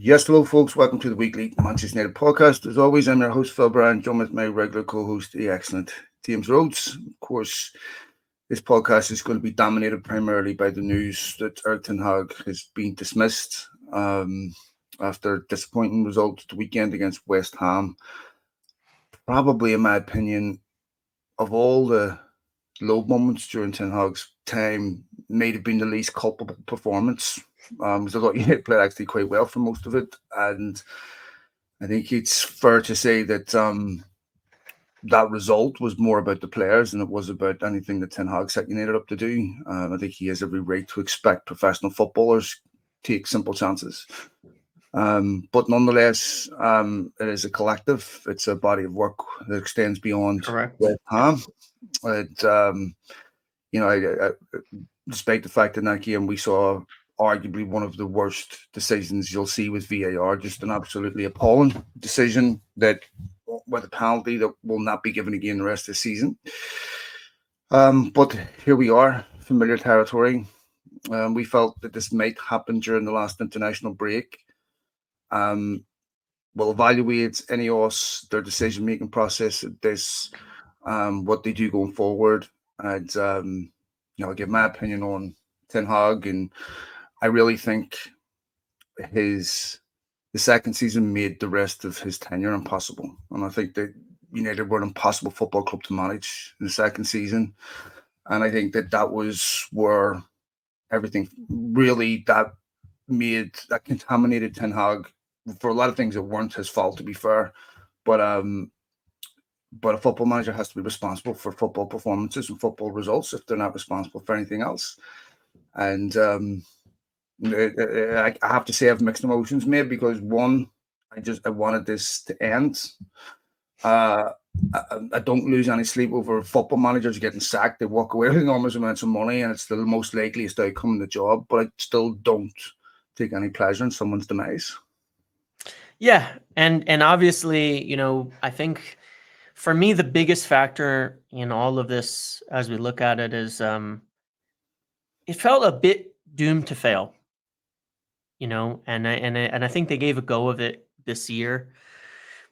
Yes, hello, folks. Welcome to the weekly Manchester United podcast. As always, I'm your host, Phil Bryan, joined with my regular co-host, the excellent James Rhodes. Of course, this podcast is going to be dominated primarily by the news that Ten Hag has been dismissed after a disappointing result the weekend against West Ham. Probably, in my opinion, of all the low moments during Ten Hag's time, may have been the least culpable performance. Because I thought United played actually quite well for most of it, and I think it's fair to say that that result was more about the players than it was about anything that Ten Hag set United up to do. I think he has every right to expect professional footballers take simple chances. But nonetheless, it is a collective. It's a body of work that extends beyond West Ham. Despite the fact that in that game we saw arguably one of the worst decisions you'll see with VAR, just an absolutely appalling decision that with a penalty that will not be given again the rest of the season. But here we are, familiar territory. We felt that this might happen during the last international break. We'll evaluate INEOS, their decision-making process at this, what they do going forward, and I'll give my opinion on Ten Hag, and I really think the second season made the rest of his tenure impossible. And I think that United were an impossible football club to manage in the second season. And I think that was where everything really that contaminated Ten Hag for a lot of things that weren't his fault, to be fair. But a football manager has to be responsible for football performances and football results if they're not responsible for anything else. And I have to say I have mixed emotions, maybe because one, I wanted this to end. I don't lose any sleep over football managers getting sacked. They walk away with enormous amounts of money, and it's the most likeliest outcome in the job. But I still don't take any pleasure in someone's demise. Yeah, and obviously, I think for me the biggest factor in all of this, as we look at it, is it felt a bit doomed to fail. And I think they gave a go of it this year.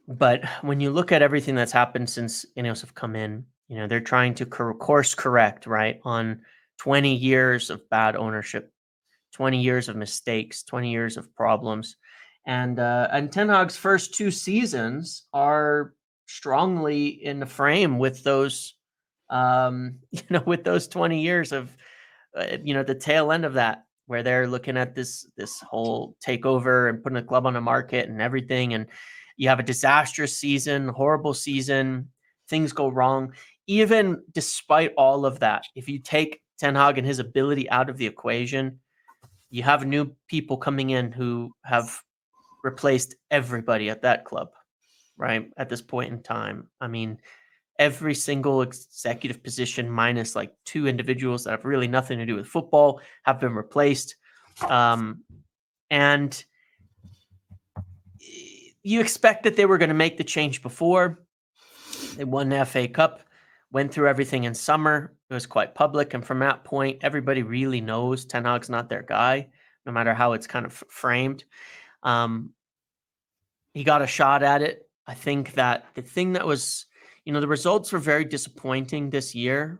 But when you look at everything that's happened since INEOS have come in, they're trying to course correct, right, on 20 years of bad ownership, 20 years of mistakes, 20 years of problems. And Ten Hag's first two seasons are strongly in the frame with those, with those 20 years of, the tail end of that, where they're looking at this whole takeover and putting a club on the market and everything. And you have a disastrous season, horrible season, things go wrong. Even despite all of that, if you take Ten Hag and his ability out of the equation, you have new people coming in who have replaced everybody at that club, right? At this point in time. I mean, every single executive position, minus like two individuals that have really nothing to do with football, have been replaced. And you expect that they were going to make the change before. They won the FA Cup, went through everything in summer. It was quite public. And from that point, everybody really knows Ten Hag's not their guy, no matter how it's kind of framed. He got a shot at it. I think that the thing that was, the results were very disappointing this year.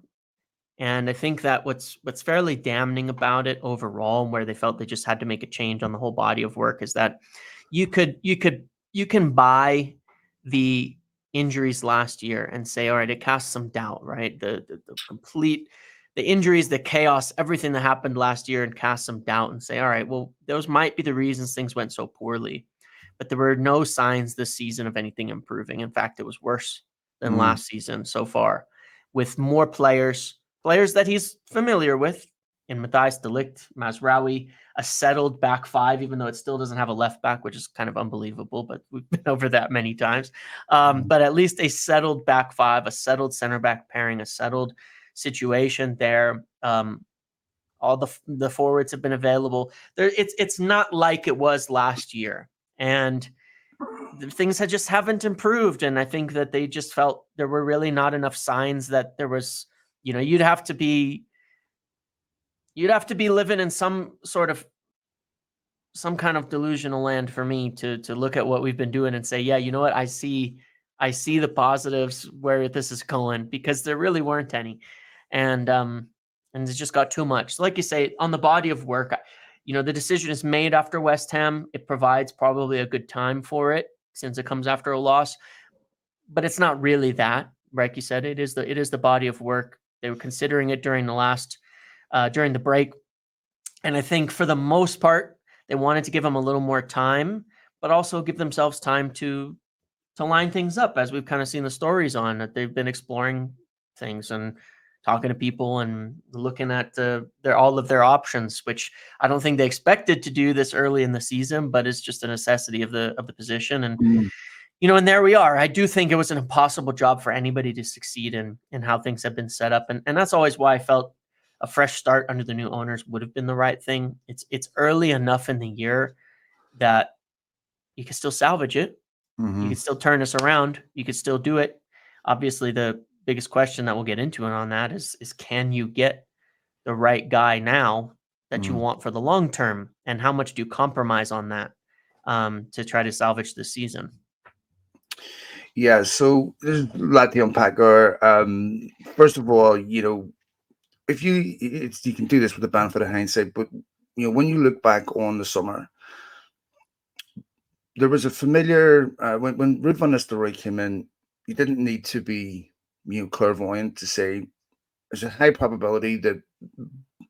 And I think that what's fairly damning about it overall, where they felt they just had to make a change on the whole body of work, is that you can buy the injuries last year and say, all right, it casts some doubt, right? The injuries, the chaos, everything that happened last year, and cast some doubt and say, all right, well, those might be the reasons things went so poorly. But there were no signs this season of anything improving. In fact, it was worse than last season so far, with more players that he's familiar with in Matthijs de Ligt, Mazraoui, a settled back five, even though it still doesn't have a left back, which is kind of unbelievable, but we've been over that many times. But at least a settled back five, a settled center back pairing, a settled situation there. All the forwards have been available. It's not like it was last year. And things just haven't improved. And I think that they just felt there were really not enough signs that there was, you'd have to be living in some sort of some kind of delusional land for me to look at what we've been doing and say, yeah, you know what, I see the positives where this is going, because there really weren't any, and it just got too much. So like you say, on the body of work, the decision is made after West Ham. It provides probably a good time for it since it comes after a loss, but it's not really that. Like you said, it is the body of work. They were considering it during the break, and I think for the most part, they wanted to give them a little more time, but also give themselves time to line things up, as we've kind of seen the stories on that they've been exploring things and talking to people and looking at all of their options, which I don't think they expected to do this early in the season, but it's just a necessity of the position. And Mm. and there we are. I do think it was an impossible job for anybody to succeed in how things have been set up, and that's always why I felt a fresh start under the new owners would have been the right thing. It's early enough in the year that you can still salvage it. You Mm-hmm. can still turn this around. You could still do it. Obviously, the biggest question that we'll get into it on that is can you get the right guy now that you Mm. want for the long term, and how much do you compromise on that to try to salvage the season? Yeah, so there's a lot to unpack there. First of all, if you can do this with the benefit of hindsight, but when you look back on the summer, there was a familiar when Ruud van Nistelrooy came in. You didn't need to be clairvoyant to say there's a high probability that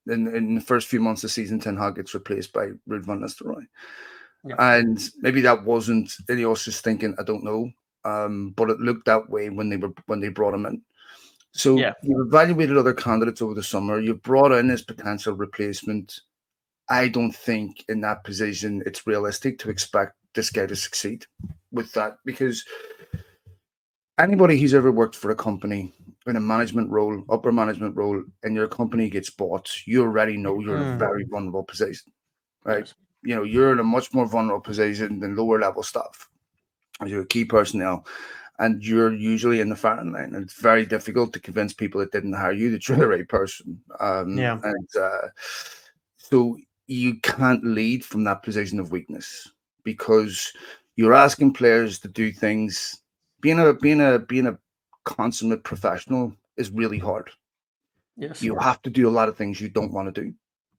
in the first few months of the season, Ten Hag gets replaced by Ruud van Nistelrooy. Yeah. And maybe that wasn't INEOS thinking, I don't know. But it looked that way when they brought him in. So Yeah. you've evaluated other candidates over the summer. You've brought in his potential replacement. I don't think in that position it's realistic to expect this guy to succeed with that, because anybody who's ever worked for a company in a management role, upper management role, and your company gets bought, you already know you're in a very vulnerable position, right? Yes. You're in a much more vulnerable position than lower level staff. You're a key personnel, and you're usually in the firing line. And it's very difficult to convince people that didn't hire you that you're the right person. Yeah. And so you can't lead from that position of weakness, because you're asking players to do things. Being a consummate professional is really hard. Yes. You have to do a lot of things you don't want to do.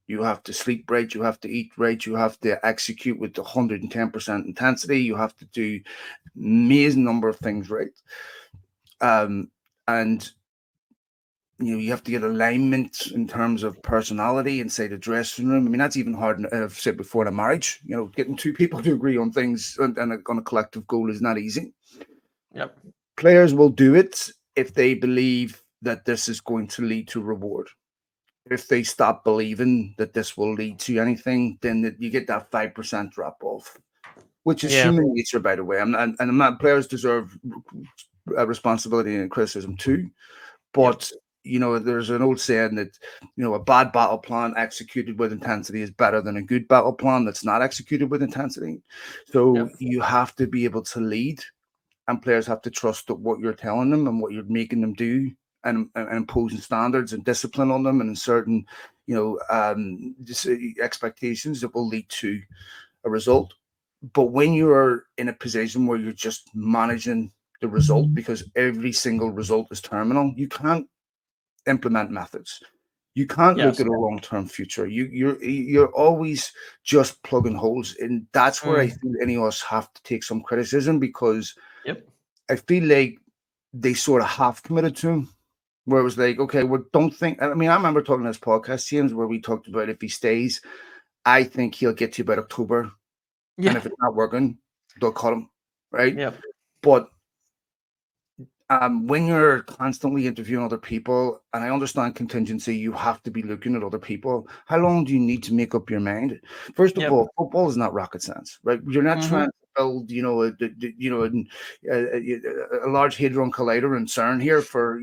You have to sleep right. You have to eat right. You have to execute with 110% intensity. You have to do amazing number of things right. And you have to get alignment in terms of personality inside the dressing room. I mean, that's even hard. I've said before, in a marriage, getting two people to agree on things and on a collective goal is not easy. Yep. Players will do it if they believe that this is going to lead to reward. If they stop believing that this will lead to anything, then you get that 5% drop off, which is Yeah. human nature, by the way. I'm not. Players deserve responsibility and criticism too, but there's an old saying that a bad battle plan executed with intensity is better than a good battle plan that's not executed with intensity. So Yep. you have to be able to lead, and players have to trust that what you're telling them and what you're making them do, and imposing standards and discipline on them, and certain expectations that will lead to a result. But when you're in a position where you're just managing the result, because every single result is terminal, you can't implement methods. You can't look Yes. at a long-term future. You're always just plugging holes, and that's where I feel any of us have to take some criticism, because Yep. I feel like they sort of half committed to him, where it was like, okay, we don't think. I mean, I remember talking to this podcast, James, where we talked about if he stays, I think he'll get to about October, and Yeah. if it's not working, they'll cut him, right? Yep. But when you're constantly interviewing other people, and I understand contingency, you have to be looking at other people. How long do you need to make up your mind? First of Yep. all, football is not rocket science, right? You're not trying to build, a large hadron collider in CERN here for,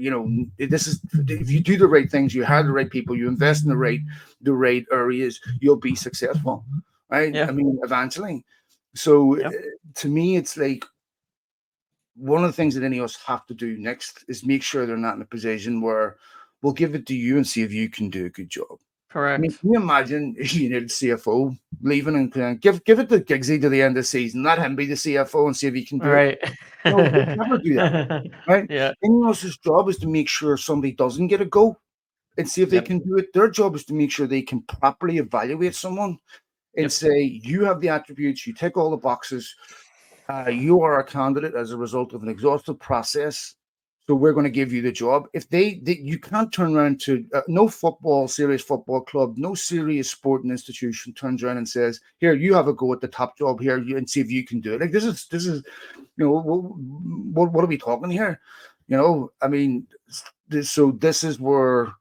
this is, if you do the right things, you hire the right people, you invest in the right areas, you'll be successful, right? Yeah. I mean, eventually. So Yep. to me, it's like, one of the things that any of us have to do next is make sure they're not in a position where we'll give it to you and see if you can do a good job. I mean, Correct. can you imagine United CFO leaving and give it to Giggsy to the end of the season, let him be the CFO and see if he can All do it? right. No, they'd never do that, right? Yeah. INEOS's job is to make sure somebody doesn't get a go and see if they Yep. can do it. Their job is to make sure they can properly evaluate someone and Yep. say, you have the attributes, you tick all the boxes, you are a candidate as a result of an exhaustive process. So we're going to give you the job. If you can't turn around to no serious football club, no serious sporting institution turns around and says, "Here, you have a go at the top job here, and see if you can do it." Like this is, what are we talking here? I mean, this is where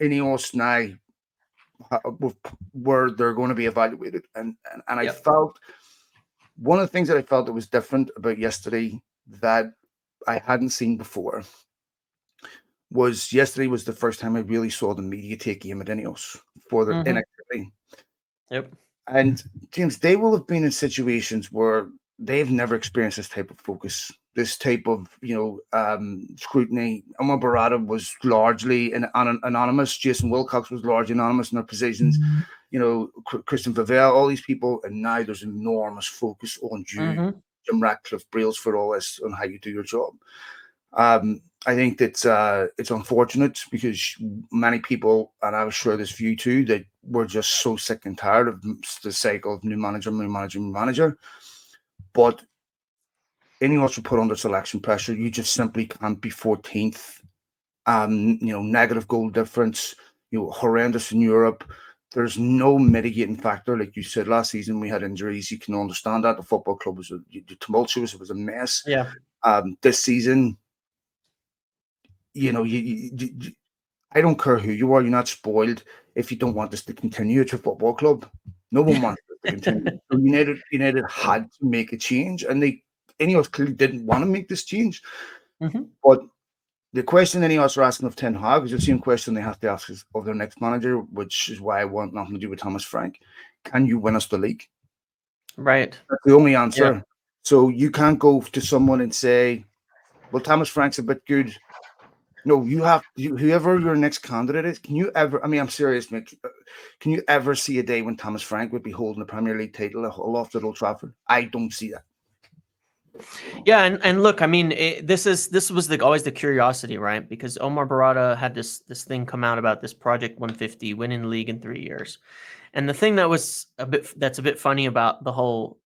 INEOS now where they're going to be evaluated, and I Yep. felt one of the things that I felt that was different about yesterday that I hadn't seen before was yesterday was the first time I really saw the media take aim at INEOS for their Mm-hmm. inactivity. Yep. And James, they will have been in situations where they've never experienced this type of focus, this type of scrutiny. Omar Barada was largely anonymous. Jason Wilcox was largely anonymous in their positions. Christian Vivel, all these people, and now there's enormous focus on you, Mm-hmm. Jim Ratcliffe, Brailsford, all this on how you do your job. I think that it's unfortunate because many people, and I was sure this view too, that we're just so sick and tired of the cycle of new manager, new manager, new manager. But anyone who put under selection pressure, you just simply can't be 14th. Negative goal difference, horrendous in Europe. There's no mitigating factor. Like you said, last season we had injuries. You can understand that. The football club was tumultuous. It was a mess. Yeah. This season, I don't care who you are. You're not spoiled if you don't want this to continue. It's your football club. No one wants this to continue. So United had to make a change, and INEOS clearly didn't want to make this change. Mm-hmm. But the question INEOS are asking of Ten Hag is the same question they have to ask of their next manager, which is why I want nothing to do with Thomas Frank. Can you win us the league? Right. That's the only answer. Yeah. So you can't go to someone and say, well, Thomas Frank's a bit good. No, whoever your next candidate is, can you ever, I mean, I'm serious, Mick, can you ever see a day when Thomas Frank would be holding the Premier League title aloft at Old Trafford? I don't see that. Yeah, and look, I mean, this was always the curiosity, right? Because Omar Barada had this thing come out about this Project 150, winning the league in 3 years. And the thing that's a bit funny about the whole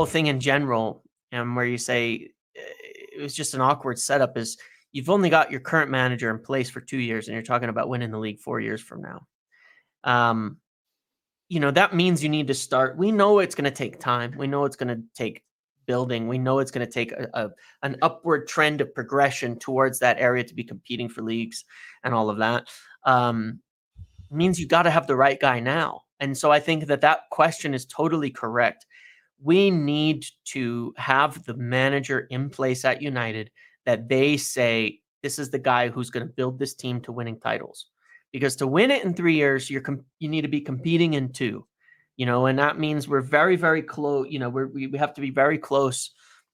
thing in general, and where you say it was just an awkward setup, is you've only got your current manager in place for 2 years, and you're talking about winning the league 4 years from now. That means you need to start. We know it's going to take time. We know it's going to take building. We know it's going to take an upward trend of progression towards that area to be competing for leagues and all of that. Means you got to have the right guy now. And so I think that question is totally correct. We need to have the manager in place at United that they say, this is the guy who's going to build this team to winning titles. Because to win it in 3 years, you need to be competing in 2, and that means we're very, very close. We have to be very close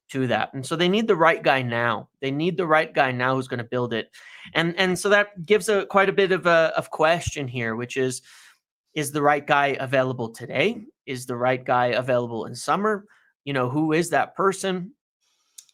to that. And so they need the right guy now. They need the right guy now who's going to build it. And so that gives quite a bit of question here, which is the right guy available today? Is the right guy available in summer? Who is that person?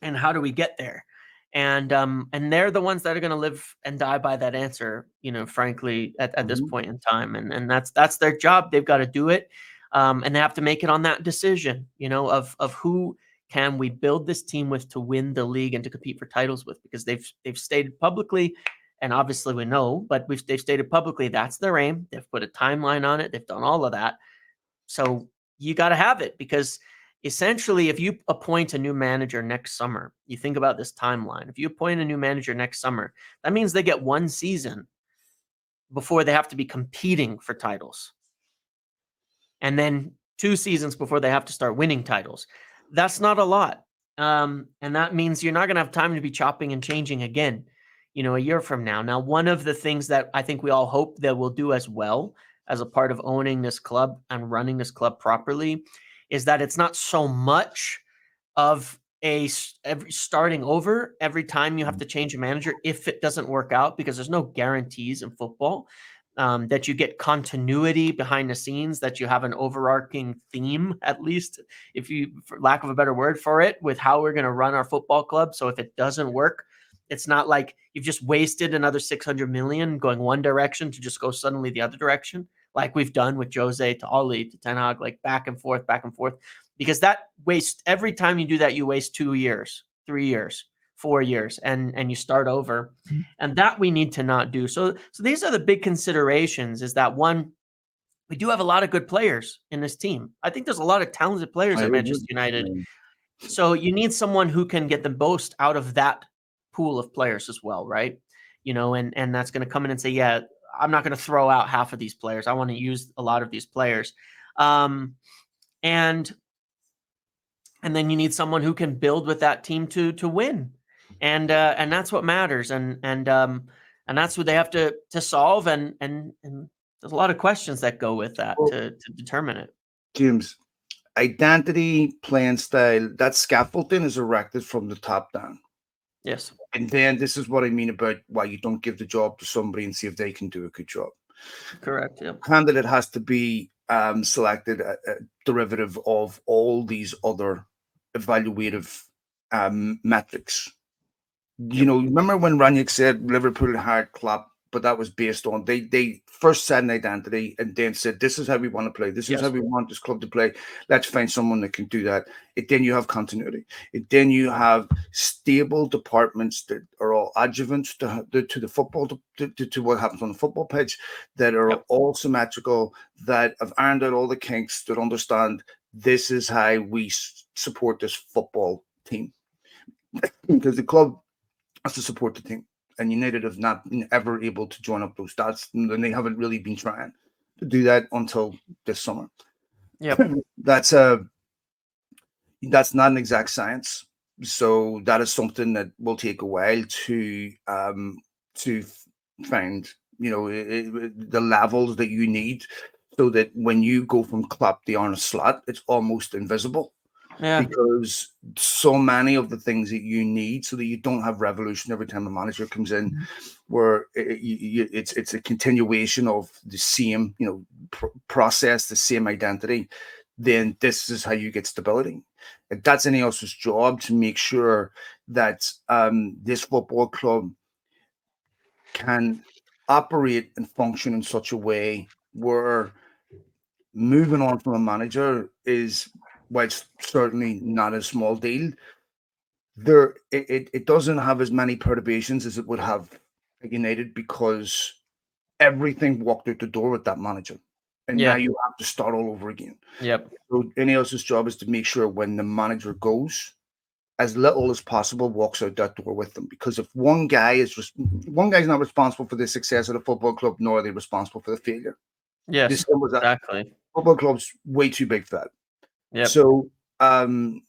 And how do we get there? And they're the ones that are going to live and die by that answer, frankly, at this point in time. And that's their job. They've got to do it. And they have to make it on that decision, of who can we build this team with to win the league and to compete for titles with, because they've stated publicly, and obviously we know, but they've stated publicly that's their aim. They've put a timeline on it. They've done all of that. So you got to have it, because essentially, if you appoint a new manager next summer, you think about this timeline. If you appoint a new manager next summer, that means they get 1 season before they have to be competing for titles. And then 2 seasons before they have to start winning titles. That's not a lot. And that means you're not going to have time to be chopping and changing again, a year from now. Now, one of the things that I think we all hope that we'll do as well as a part of owning this club and running this club properly is that it's not so much of starting over every time you have to change a manager if it doesn't work out, because there's no guarantees in football. that you get continuity behind the scenes, that you have an overarching theme, at least, if you, for lack of a better word for it, with how we're going to run our football club. So if it doesn't work, it's not like you've just wasted another 600 million going one direction to just go suddenly the other direction, like we've done with Jose to Oli to Ten Hag, like back and forth, because that waste, every time you do that, you waste 2 years, 3 years, 4 years, and you start over. And that we need to not do. So these are the big considerations, is that one, we do have a lot of good players in this team. I think there's a lot of talented players at Manchester United. So you need someone who can get the most out of that pool of players as well, right? And that's going to come in and say, yeah, I'm not going to throw out half of these players. I want to use a lot of these players. And then you need someone who can build with that team to win. And that's what matters. And that's what they have to solve. And there's a lot of questions that go with that to determine it. James, identity, playing style, that scaffolding is erected from the top down. Yes. And then this is what I mean about why you don't give the job to somebody and see if they can do a good job. Correct. Yeah. Candidate has to be selected a derivative of all these other evaluative metrics. Remember when Ranić said Liverpool hired Klopp, but that was based on they first set an identity and then said, this is how we want to play. This is how we want this club to play. Let's find someone that can do that. Then you have continuity. Then you have stable departments that are all adjuvants to the football, to what happens on the football pitch, that are all symmetrical, that have ironed out all the kinks, that understand this is how we support this football team. Because the club has to support the team. And United have not been ever able to join up those dots, and they haven't really been trying to do that until this summer. Yeah, that's not an exact science, so that is something that will take a while to find. The levels that you need, so that when you go from Klopp to Arne Slot, it's almost invisible. Yeah. Because so many of the things that you need, so that you don't have revolution every time a manager comes in, where it's a continuation of the same process, the same identity, then this is how you get stability. And that's INEOS's job, to make sure that this football club can operate and function in such a way where moving on from a manager is, well, it's certainly not a small deal. It doesn't have as many perturbations as it would have at United, because everything walked out the door with that manager, and now you have to start all over again. Yep. So INEOS's job is to make sure when the manager goes, as little as possible walks out that door with them. Because if one guy's not responsible for the success of the football club, nor are they responsible for the failure. Yes, exactly. Football club's way too big for that. Yep. So INEOS's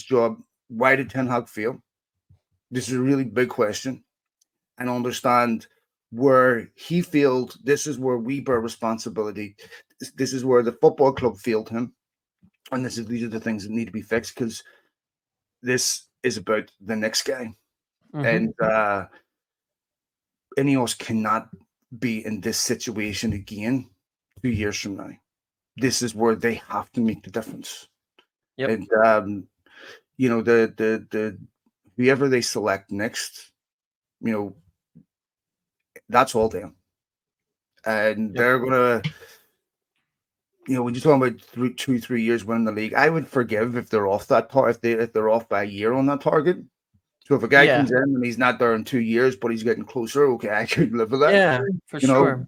job, why did Ten Hag fail? This is a really big question. And understand where he failed. This is where we bear responsibility. This is where the football club failed him. And these are the things that need to be fixed, because this is about the next guy. And INEOS cannot be in this situation again 2 years from now. This is where they have to make the difference. Yep. And the whoever they select next, that's all them. And they're gonna, when you're talking about 2-3 years winning the league, I would forgive if they're off that if they're off by a year on that target. So if a guy comes in and he's not there in 2 years, but he's getting closer, okay, I could live with that. Yeah, for sure.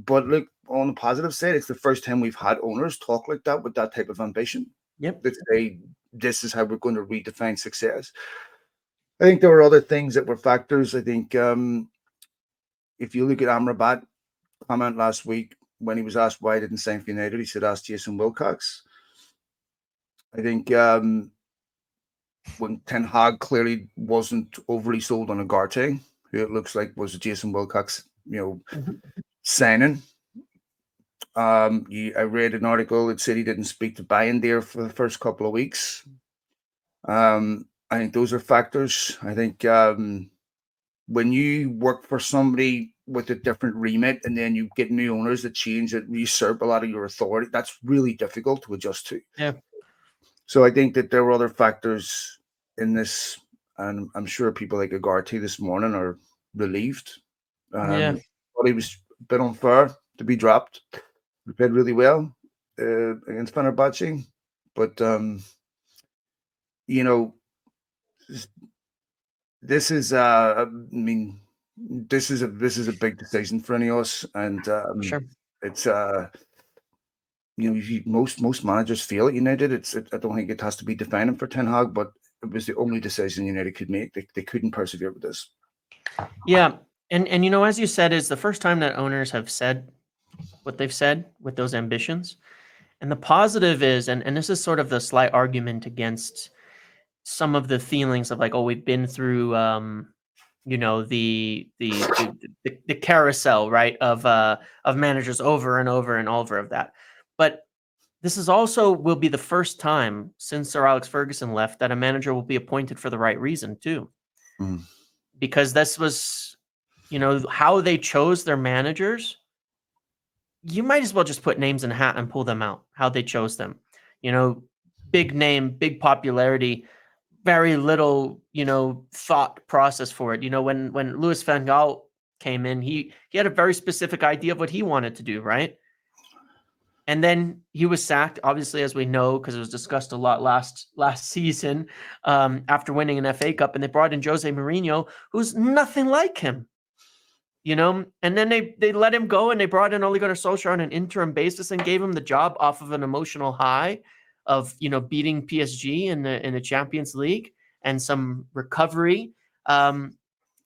But look, on the positive side, it's the first time we've had owners talk like that, with that type of ambition. Yep. That say, this is how we're going to redefine success. I think there were other things that were factors. I think if you look at Amrabat comment last week, when he was asked why he didn't sign for United, he said, ask Jason Wilcox. I think when Ten Hag clearly wasn't overly sold on Ugarte, who it looks like was a Jason Wilcox, signing. I read an article that said he didn't speak to Bayern there for the first couple of weeks. I think those are factors. I think when you work for somebody with a different remit and then you get new owners that change, that usurp a lot of your authority, that's really difficult to adjust to. Yeah. So I think that there were other factors in this, and I'm sure people like Agarty this morning are relieved. Yeah. But it was a bit unfair to be dropped. We played really well against Fenerbahce, but you know, this is I mean, this is a big decision for INEOS, and Sure. it's most managers feel at United. I don't think it has to be defining for Ten Hag, but it was the only decision United could make. They couldn't persevere with this. Yeah. And as you said, is the first time that owners have said what they've said with those ambitions. And the positive is, and this is sort of the slight argument against some of the feelings of like, oh, we've been through the carousel, right, of managers over and over and over of that. But this is also will be the first time since Sir Alex Ferguson left that a manager will be appointed for the right reason too. Mm. Because this was, how they chose their managers. You might as well just put names in a hat and pull them out, how they chose them. Big name, big popularity, very little, thought process for it. When Louis van Gaal came in, he had a very specific idea of what he wanted to do, right? And then he was sacked, obviously, as we know, because it was discussed a lot last season after winning an FA Cup, and they brought in Jose Mourinho, who's nothing like him. And then they let him go, and they brought in Ole Gunnar Solskjaer on an interim basis and gave him the job off of an emotional high of beating PSG in the Champions League and some recovery. And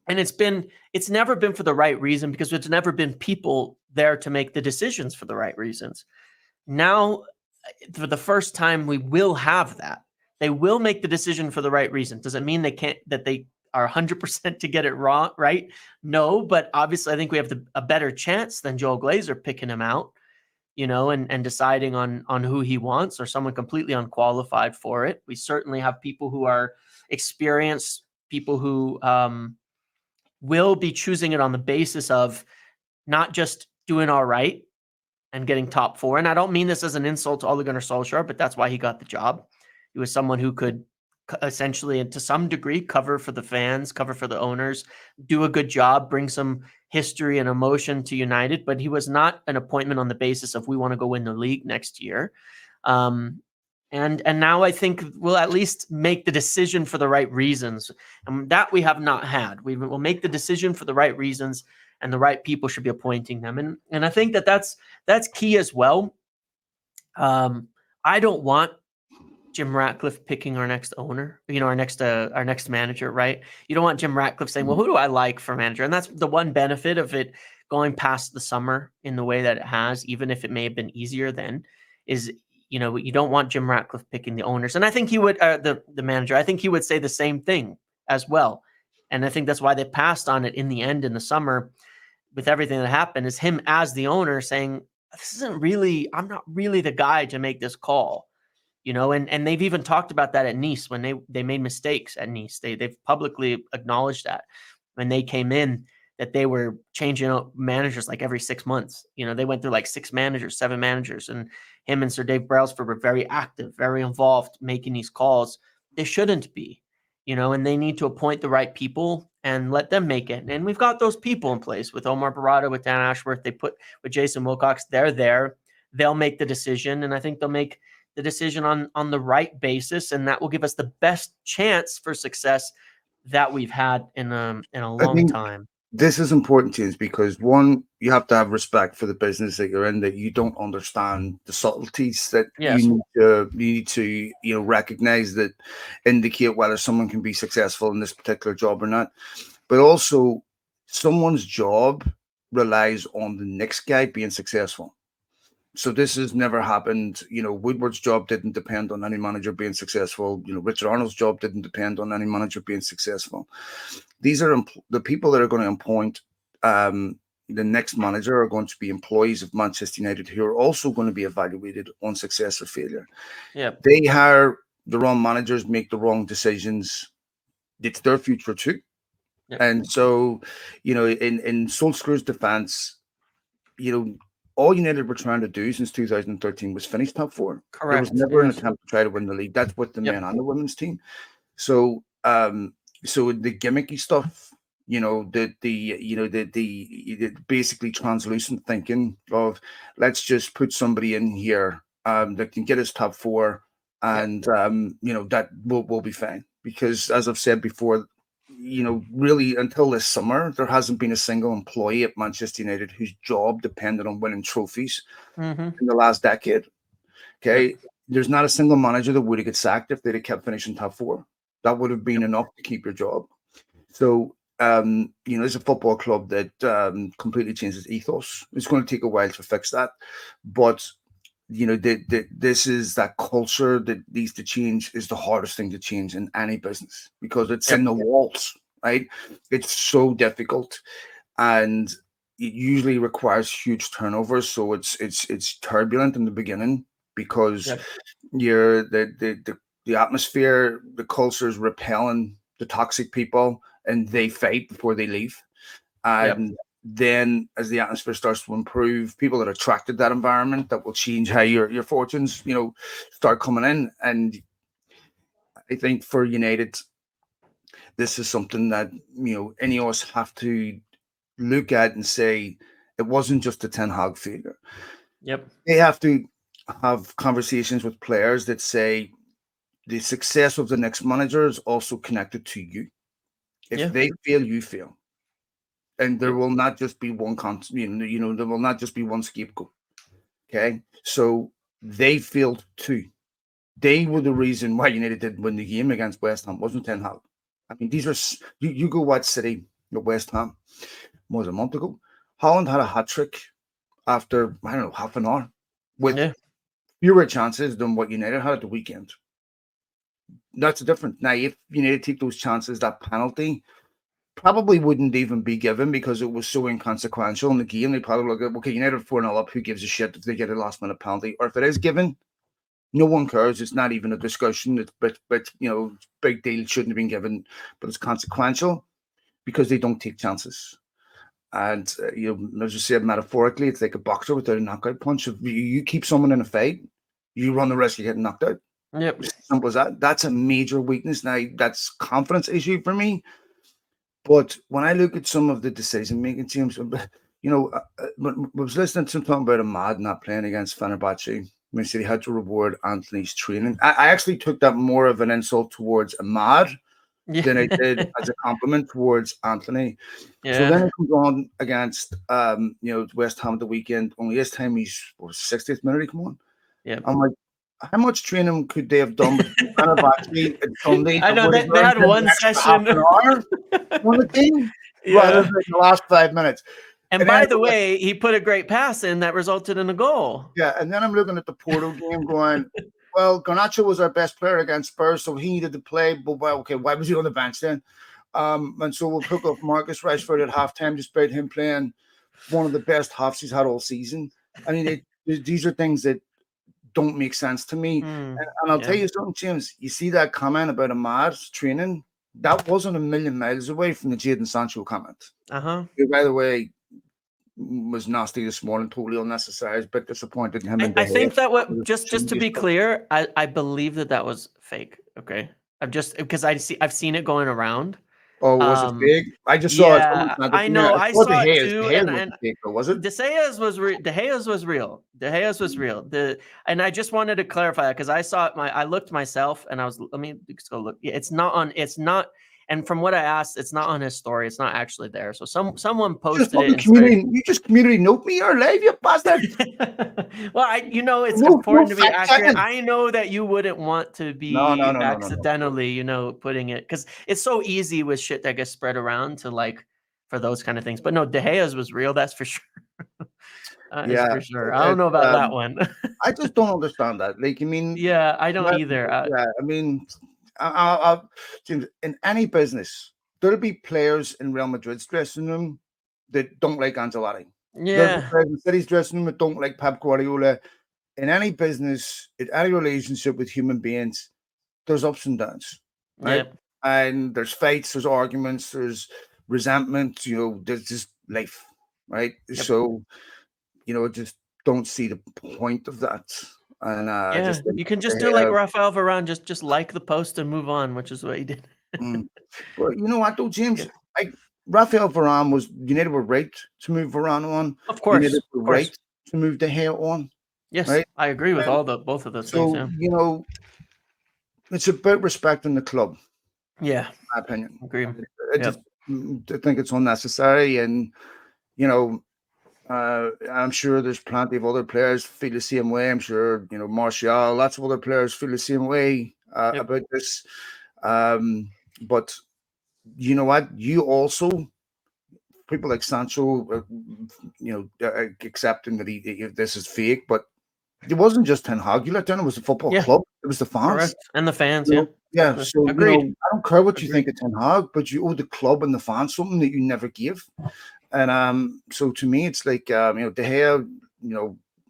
it's never been for the right reason, because there's never been people there to make the decisions for the right reasons. Now, for the first time, we will have that. They will make the decision for the right reason. Does it mean that they are 100% to get it wrong, right? No, but obviously I think we have a better chance than Joel Glazer picking him out, and deciding on who he wants, or someone completely unqualified for it. We certainly have people who are experienced, people who will be choosing it on the basis of not just doing all right and getting top four. And I don't mean this as an insult to Ole Gunnar Solskjaer, but that's why he got the job. He was someone who could essentially, and to some degree, cover for the fans, cover for the owners, do a good job, bring some history and emotion to United. But he was not an appointment on the basis of we want to go win the league next year. And now I think we'll at least make the decision for the right reasons. And that we have not had. We will make the decision for the right reasons, and the right people should be appointing them. And I think that's key as well. I don't want Jim Ratcliffe picking our next owner, our next manager, right? You don't want Jim Ratcliffe saying, well, who do I like for manager? And that's the one benefit of it going past the summer in the way that it has, even if it may have been easier then, is, you don't want Jim Ratcliffe picking the owners. And I think he would, the manager, I think he would say the same thing as well. And I think that's why they passed on it in the end in the summer with everything that happened, is him as the owner saying, I'm not really the guy to make this call. And they've even talked about that at Nice when they made mistakes at Nice. They've publicly acknowledged that when they came in, that they were changing out managers like every 6 months. They went through like 6 managers, 7 managers, and him and Sir Dave Brailsford were very active, very involved, making these calls. They shouldn't be, and they need to appoint the right people and let them make it. And we've got those people in place with Omar Barada, with Dan Ashworth. They put with Jason Wilcox. They're there. They'll make the decision, and I think they'll make the decision on the right basis, and that will give us the best chance for success that we've had in a long time. This is important, James, because one, you have to have respect for the business that you're in, that you don't understand the subtleties that Yes. you need to recognize that indicate whether someone can be successful in this particular job or not. But also, someone's job relies on the next guy being successful. So this has never happened. Woodward's job didn't depend on any manager being successful. Richard Arnold's job didn't depend on any manager being successful. These are the people that are going to appoint the next manager are going to be employees of Manchester United, who are also going to be evaluated on success or failure. Yeah, they hire the wrong managers, make the wrong decisions. It's their future too. Yep. And so, in Solskjaer's defense, all United were trying to do since 2013 was finish top four. There was Correct. never an Yes. attempt to try to win the league. That's with the Yep. men and the women's team. So, so the gimmicky stuff, the basically translucent thinking of let's just put somebody in here that can get us top four, Yep. and that will be fine. Because as I've said before, really until this summer, there hasn't been a single employee at Manchester United whose job depended on winning trophies Mm-hmm. in the last decade. Yep. Okay. There's not a single manager that would have got sacked if they'd have kept finishing top four. That would have been Yep. enough to keep your job. So, it's a football club that completely changes ethos. It's going to take a while to fix that. But, this is that culture that needs to change, is the hardest thing to change in any business because it's in Yep. the walls, right? It's so difficult. And it usually requires huge turnovers. So it's turbulent in the beginning because Yep. you're the atmosphere, the culture is repelling the toxic people, and they fight before they leave. Yep. And then as the atmosphere starts to improve, people that are attracted to that environment, that will change how your fortunes, start coming in. And I think for United, this is something that INEOS have to look at and say it wasn't just a Ten Hag failure. Yep. They have to have conversations with players that say the success of the next manager is also connected to you. If Yeah. they fail, you fail, and there Yep. will not just be one there will not just be one scapegoat. Okay, so they failed too. They were the reason why United didn't win the game against West Ham. Wasn't Ten Hag? I mean, these are you go watch City at West Ham. Was a month ago. Holland had a hat trick after I don't know half an hour with Yeah. fewer chances than what United had at the weekend. That's different. Now, if United take those chances, that penalty probably wouldn't even be given because it was so inconsequential in the game. They probably look at, okay, United 4-0 up, who gives a shit if they get a last minute penalty? Or if it is given, no one cares. It's not even a discussion. It's but big deal, shouldn't have been given, but it's consequential because they don't take chances. And as you said, metaphorically, it's like a boxer without a knockout punch. If you keep someone in a fight, you run the risk of getting knocked out. Yep. It's as simple as that. That's a major weakness. Now, that's confidence issue for me. But when I look at some of the decision making teams, when I was listening to him talking about Ahmad not playing against Fenerbahce, when he said he had to reward Anthony's training. I actually took that more of an insult towards Ahmad Yeah. than I did as a compliment towards Anthony. So then Yeah. it comes on against West Ham the weekend. Only this time he's 60th minute he come on. Yep. I'm like, how much training could they have done between Fenerbahce and Sunday I that know would have they earned had him an one extra half session. an hour on the team rather Yeah. than the last 5 minutes? And And then by the way, he put a great pass in that resulted in a goal. and then I'm looking at the Porto game going, well, Garnacho was our best player against Spurs, so he needed to play. But well, okay, why was he on the bench then? And so we'll hook up Marcus Rashford at halftime, despite him playing one of the best halves he's had all season. I mean, these are things that don't make sense to me. And I'll tell Yeah. you something, James. You see that comment about Ahmad's training? That wasn't a million miles away from the Jadon Sancho comment. Uh-huh. Who, by the way, was nasty this morning, totally unnecessary. I was a bit disappointed in him and De I think Gea. that what just to be clear, I believe that was fake. Okay. I've just because I've seen it going around. Oh, was it fake? I just saw it. Someone Yeah, sent it I to me. know. I I saw De saw it Gea's. De too, Gea's and wasn't fake, though, was it? De Gea's was De Gea's was real. De Gea's was real. And I just wanted to clarify because I saw it. I looked myself, and I was. Let me just go look. Yeah, it's not on. It's not. And from what I asked, it's not on his story. It's not actually there. So someone Just posted it fucking and started. you just community note me or live, you bastard. Well, it's No important to be fact accurate. checking. I know that you wouldn't want to be No. accidentally, putting it because it's so easy with shit that gets spread around to for those kind of things. But no, De Gea's was real. That's for sure. That is Yeah, for sure. I don't know about that one. I just don't understand that. Like, I mean, Yeah, I don't either. I mean, James, in any business, there'll be players in Real Madrid's dressing room that don't like Ancelotti. There'll be Yeah, players in City's dressing room that don't like Pep Guardiola. In any business, in any relationship with human beings, there's ups and downs, yeah, right? And there's fights, there's arguments, there's resentment. There's just life, right? Yep. So, just don't see the point of that. And Yeah, just you can just do like Rafael Varane, just like the post and move on, which is what he did. But you know what, though, James? Yeah. Rafael Varane United were right to move Varane on. Of United course, were of course. right to move De Gea on, Yes, right? I agree with And both of those things. so, Yeah. it's about respecting the club, Yeah, in my opinion. agree. I Yep. just I think it's unnecessary, and you know, I'm sure there's plenty of other players feel the same way. I'm sure Martial, lots of other players feel the same way Yep. about this. But you know what? You also people like Sancho, accepting that this is fake, but it wasn't just Ten Hag. You let down. It was the football Yeah, club. It was the fans. correct. And the fans, yeah. Yeah. Exactly. So Agreed. I don't care what you Agreed. think of Ten Hag, but you owe the club and the fans something that you never gave. And so to me, it's like De Gea,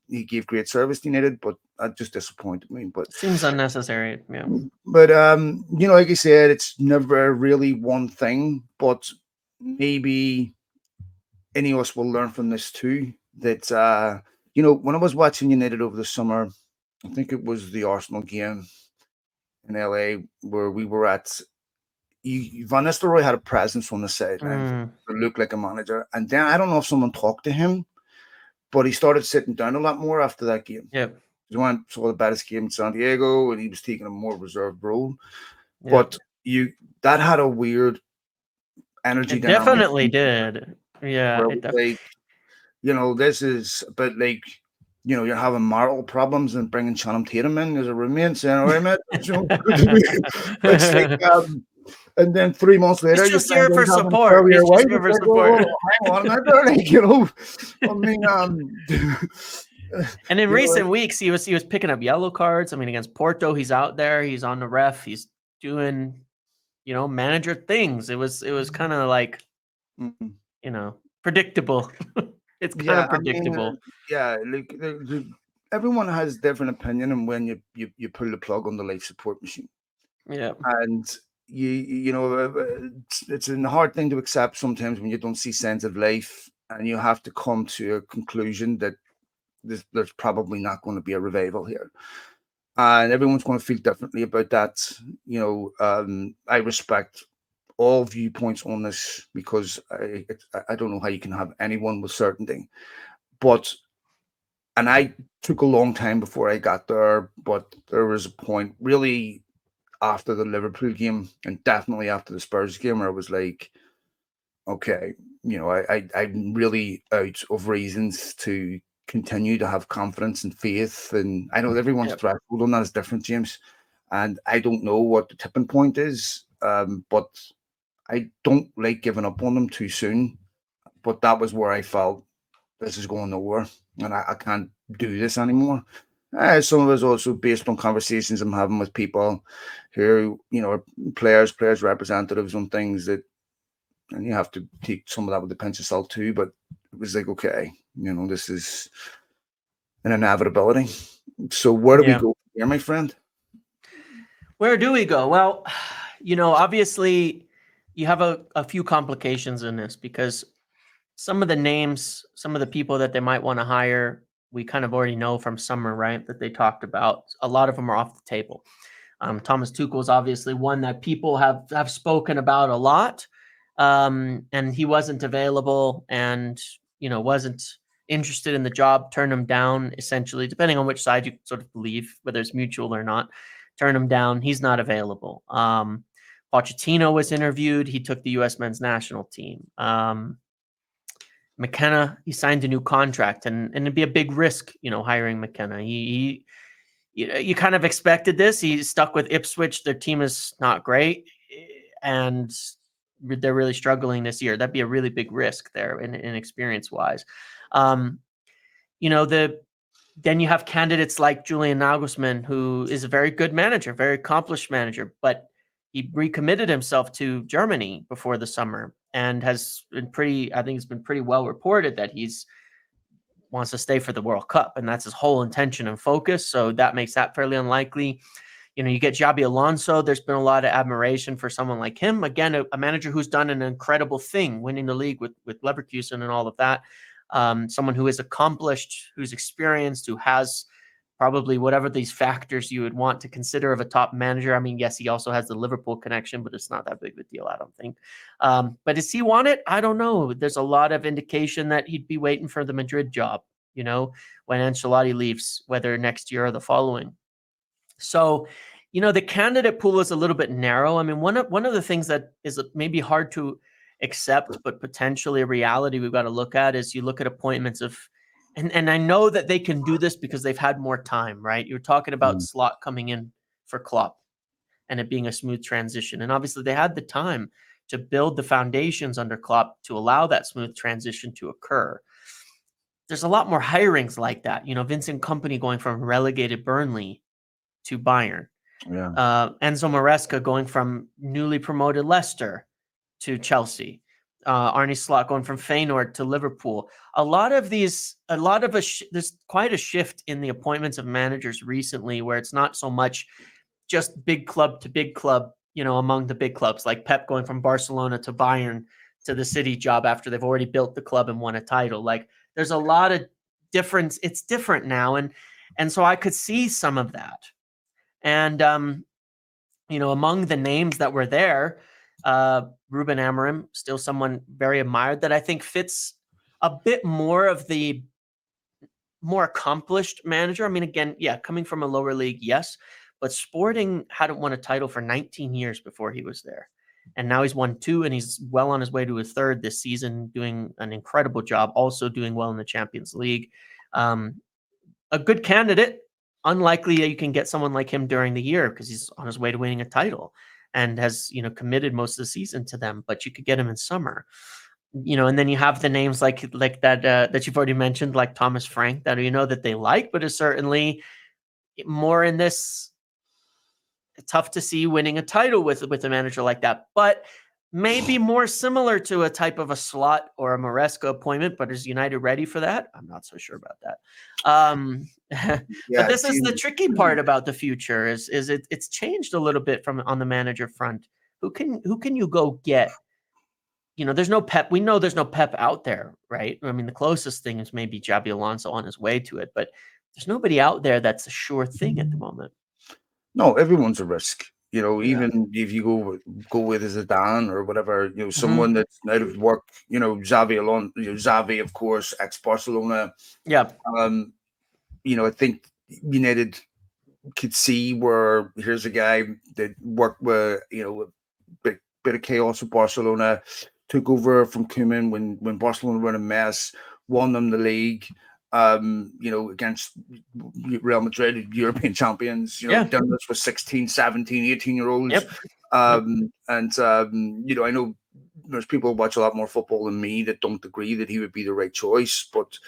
he gave great service to United, but that just disappointed me. But Seems unnecessary. Yeah. like I said, it's never really one thing, but maybe INEOS will learn from this too. That when I was watching United over the summer, I think it was the Arsenal game in LA where we were at. Van Nistelrooy had a presence on the sideline. It looked like a manager, and then I don't know if someone talked to him, but he started sitting down a lot more after that game. Yep. He saw the baddest game in San Diego, and he was taking a more reserved role. Yep. But that had a weird energy. It definitely did. Yeah. This is but like you're having marital problems and bringing Channing Tatum in as a roommate, saying, "All right, mate." It's like, and then 3 months later, It's just here for support. Your It's wife. just here for Like, support. hang on a minute, I mean, and in recent weeks, he was picking up yellow cards. I mean, against Porto, he's out there. He's on the ref. He's doing, manager things. It was kind of like, predictable. It's kind of predictable. Like everyone has different opinion on when you pull the plug on the life support machine. Yeah, and it's a hard thing to accept sometimes when you don't see signs of life, and you have to come to a conclusion that there's probably not going to be a revival here, and everyone's going to feel differently about that. I respect all viewpoints on this because I don't know how you can have anyone with certainty, and I took a long time before I got there, but there was a point really after the Liverpool game and definitely after the Spurs game where I was like, okay, I'm really out of reasons to continue to have confidence and faith. And I know everyone's threshold on that is different, James. And I don't know what the tipping point is, but I don't like giving up on them too soon. But that was where I felt this is going nowhere and I can't do this anymore. Some of it's also based on conversations I'm having with people who, are players representatives on things that, and you have to take some of that with a pinch of salt too. But it was like, okay, this is an inevitability. So where do we go here, my friend? Where do we go? Well, obviously you have a few complications in this because some of the names, some of the people that they might want to hire, we kind of already know from summer, right? That they talked about. A lot of them are off the table. Thomas Tuchel is obviously one that people have spoken about a lot, and he wasn't available and wasn't interested in the job. Turn him down, essentially, depending on which side you sort of believe, whether it's mutual or not. Turn him down. He's not available. Pochettino was interviewed. He took the U.S. men's national team. McKenna, he signed a new contract, and it'd be a big risk, hiring McKenna. You kind of expected this. He's stuck with Ipswich. Their team is not great, and they're really struggling this year. That'd be a really big risk there in experience wise. Then you have candidates like Julian Nagelsmann, who is a very good manager, very accomplished manager, but he recommitted himself to Germany before the summer and has been it's been pretty well reported that he's wants to stay for the World Cup, and that's his whole intention and focus. So that makes that fairly unlikely. You get Xabi Alonso. There's been a lot of admiration for someone like him. Again, a manager who's done an incredible thing, winning the league with Leverkusen and all of that. Someone who is accomplished, who's experienced, who has probably whatever these factors you would want to consider of a top manager. I mean, yes, he also has the Liverpool connection, but it's not that big of a deal, I don't think. But does he want it? I don't know. There's a lot of indication that he'd be waiting for the Madrid job, when Ancelotti leaves, whether next year or the following. So, the candidate pool is a little bit narrow. I mean, one of the things that is maybe hard to accept, but potentially a reality we've got to look at is you look at appointments of, and I know that they can do this because they've had more time, right? You're talking about Slot coming in for Klopp and it being a smooth transition. And obviously they had the time to build the foundations under Klopp to allow that smooth transition to occur. There's a lot more hirings like that. Vincent Kompany going from relegated Burnley to Bayern. Yeah. Enzo Maresca going from newly promoted Leicester to Chelsea. Arne Slot going from Feyenoord to Liverpool. There's quite a shift in the appointments of managers recently where it's not so much just big club to big club, among the big clubs, like Pep going from Barcelona to Bayern to the City job after they've already built the club and won a title. Like there's a lot of difference. It's different now. And so I could see some of that. And, among the names that were there, Ruben Amorim, still someone very admired that I think fits a bit more of the more accomplished manager. I mean, again, coming from a lower league, yes, but Sporting hadn't won a title for 19 years before he was there. And now he's won 2 and he's well on his way to a 3rd this season, doing an incredible job, also doing well in the Champions League. A good candidate. Unlikely that you can get someone like him during the year because he's on his way to winning a title and has, committed most of the season to them, but you could get him in summer, and then you have the names like that, that you've already mentioned, like Thomas Frank, that, that they like, but is certainly more in this tough to see winning a title with a manager like that, but maybe more similar to a type of a Slot or a Maresca appointment. But is United ready for that? I'm not so sure about that. But this is the tricky part about the future is it's changed a little bit from on the manager front. Who can you go get? There's no Pep. We know there's no Pep out there, right? I mean, the closest thing is maybe Xabi Alonso on his way to it, but there's nobody out there that's a sure thing at the moment. No, everyone's a risk. Even if you go with a Zidane or whatever, someone that's out of work, Xavi alone, Xavi, of course, ex-Barcelona. Yeah. I think United could see where here's a guy that worked with, a bit of chaos with Barcelona, took over from Koeman when Barcelona were in a mess, won them the league. Against Real Madrid, European champions, done this with 16, 17, 18-year-olds. Yep. I know there's people who watch a lot more football than me that don't agree that he would be the right choice, but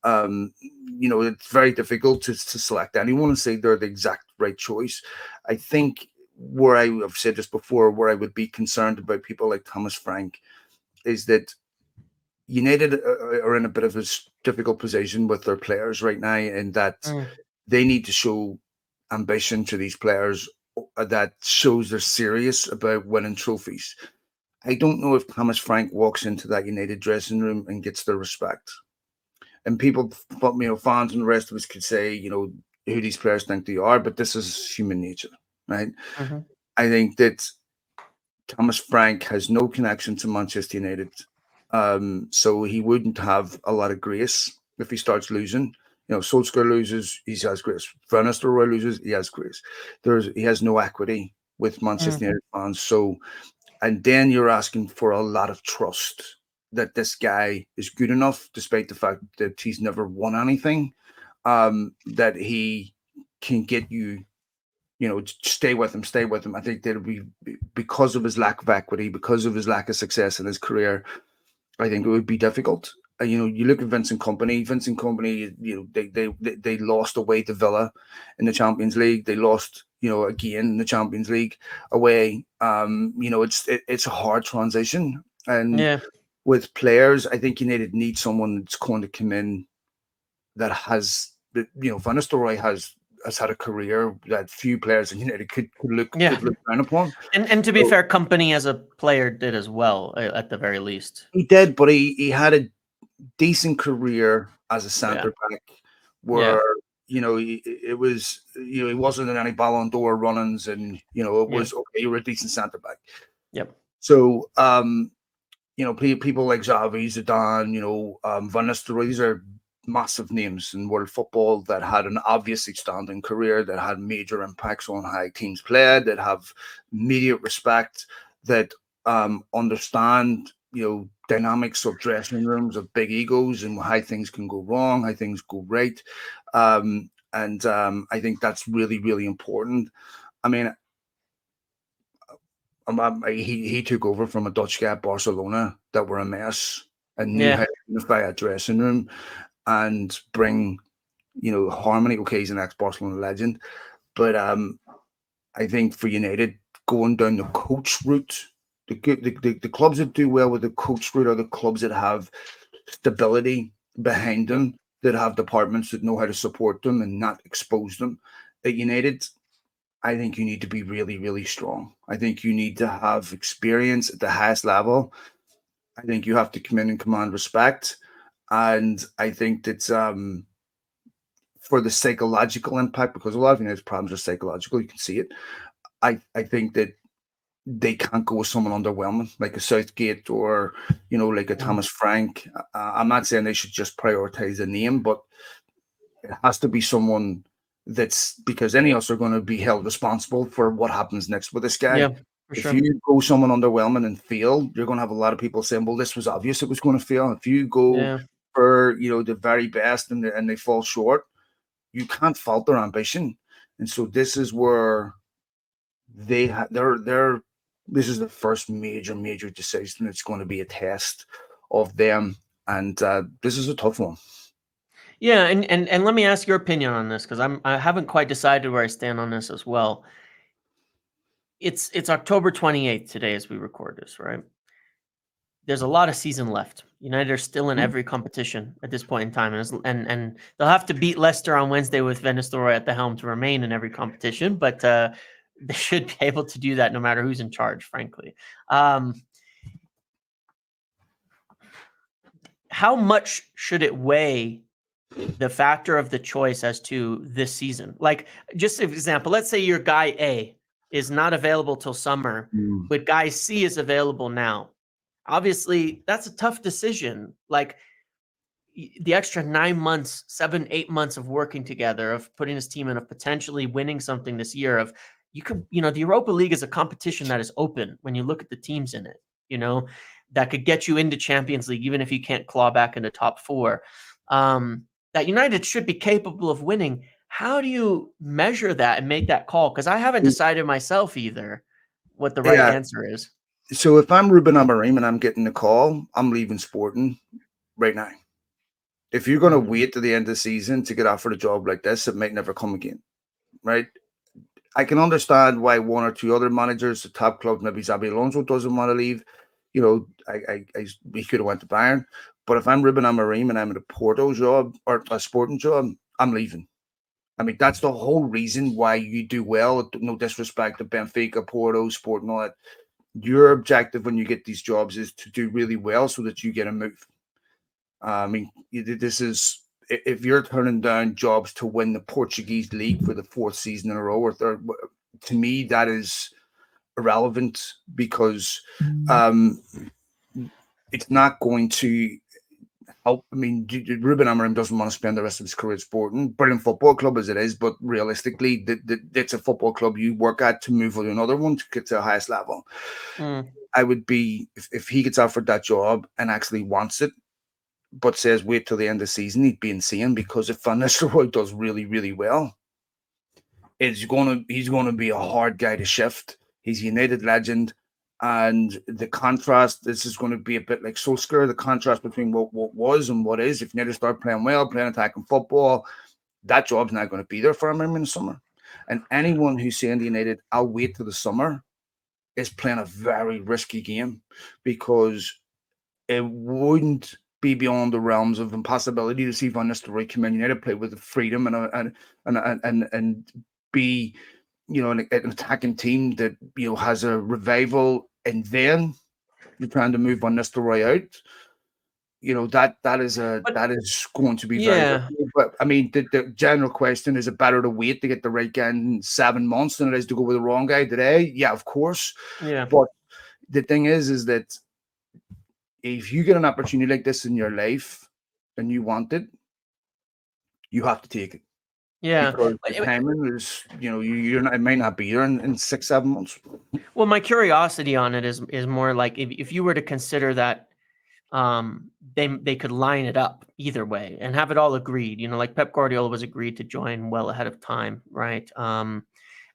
it's very difficult to select anyone and say they're the exact right choice. I think where I've said this before, where I would be concerned about people like Thomas Frank is that United are in a bit of a difficult position with their players right now, in that they need to show ambition to these players that shows they're serious about winning trophies. I don't know if Thomas Frank walks into that United dressing room and gets their respect. And people, fans and the rest of us could say, who these players think they are, but this is human nature, right? Mm-hmm. I think that Thomas Frank has no connection to Manchester United. So he wouldn't have a lot of grace if he starts losing. Solskjaer loses, he has grace. Van Nistelrooy loses, he has grace. He has no equity with Manchester United fans. So, and then you're asking for a lot of trust that this guy is good enough, despite the fact that he's never won anything, that he can get you, stay with him. I think that it'll be because of his lack of equity, because of his lack of success in his career. I think it would be difficult. You look at Vincent Kompany. They lost away to Villa in the Champions League. They lost, again in the Champions League away. It's a hard transition. And with players, I think United need someone that's going to come in that has, Van Nistelrooy has has had a career that few players in United could look down upon. And to be fair, Company as a player did as well, at the very least. He did, but he had a decent career as a centre back, where it was he wasn't in any Ballon d'Or run-ins, and it was okay. You were a decent centre back. Yep. So people like Xavi, Zidane, Van Nistelrooy, these are massive names in world football that had an obviously standing career, that had major impacts on how teams played, that have immediate respect, that understand dynamics of dressing rooms, of big egos, and how things can go wrong, how things go right. And I think that's really, really important. I mean, he took over from a Dutch guy at Barcelona that were a mess, and knew how to unify a dressing room and bring harmony. Okay, he's an ex-Barcelona legend, but I think for United, going down the coach route, the clubs that do well with the coach route are the clubs that have stability behind them, that have departments that know how to support them and not expose them. At United, I think you need to be really, really strong. I think you need to have experience at the highest level. I think you have to come in and command respect. And I think that for the psychological impact, because a lot of United's problems are psychological, you can see it. I think that they can't go with someone underwhelming, like a Southgate or, like a Thomas Frank. I'm not saying they should just prioritize a name, but it has to be someone that's, because any of us are going to be held responsible for what happens next with this guy. Yeah, for if sure. you go someone underwhelming and fail, you're going to have a lot of people saying, well, this was obvious it was going to fail. If you go for, the very best and they fall short, you can't fault their ambition. And so this is where this is the first major decision. It's going to be a test of them. And this is a tough one. Yeah, and let me ask your opinion on this, because I haven't quite decided where I stand on this as well. It's October 28th today as we record this, right? There's a lot of season left. United are still in every competition at this point in time, and they'll have to beat Leicester on Wednesday with Van Nistelrooy at the helm to remain in every competition, but they should be able to do that no matter who's in charge, frankly. How much should it weigh the factor of the choice as to this season? Like, just an example, let's say your guy A is not available till summer, but guy C is available now. Obviously, that's a tough decision. Like, the extra 9 months, 7, 8 months of working together, of putting his team in, of potentially winning something this year, of the Europa League is a competition that is open when you look at the teams in it, that could get you into Champions League, even if you can't claw back into top 4. That United should be capable of winning. How do you measure that and make that call? Because I haven't decided myself either what the right answer is. So if I'm Ruben Amorim and I'm getting the call, I'm leaving Sporting right now. If you're going to wait to the end of the season to get offered a job like this, it might never come again, right? I can understand why one or two other managers, the top clubs, maybe Xabi Alonso doesn't want to leave. He could have went to Bayern. But if I'm Ruben Amorim and I'm at a Porto job or a Sporting job, I'm leaving. I mean, that's the whole reason why you do well. No disrespect to Benfica, Porto, Sporting, all that. Your objective when you get these jobs is to do really well so that you get a move. I mean, this is, if you're turning down jobs to win the Portuguese league for the 4th season in a row or third, to me, that is irrelevant, because it's not going to help. I mean, Ruben Amorim doesn't want to spend the rest of his career at Sporting. Brilliant football club as it is, but realistically, it's a football club you work at to move on to another one to get to the highest level. I would be, if he gets offered that job and actually wants it, but says wait till the end of the season, he'd be insane, because if Van Nistelrooy does really, really well, he's going to be a hard guy to shift. He's a United legend, and the contrast, this is going to be a bit like Solskjaer, the contrast between what was and what is. If United start playing well, playing attacking football, that job's not going to be there for him in the summer. And anyone who's saying to United, I'll wait till the summer, is playing a very risky game, because it wouldn't be beyond the realms of impossibility to see Van Nistelrooy come in United, play with freedom and be, an attacking team that has a revival, and then you're trying to move Van Nistelrooy out. That is going to be very Yeah, difficult. But I mean, the general question is: it better to wait to get the right guy in 7 months than it is to go with the wrong guy today? Yeah, of course. yeah, But the thing is that if you get an opportunity like this in your life and you want it, you have to take it, yeah. because the timing is, you're not, it might not be there in 6, 7 months. Well, my curiosity on it is more like if you were to consider that they could line it up either way and have it all agreed. Like Pep Guardiola was agreed to join well ahead of time, right? I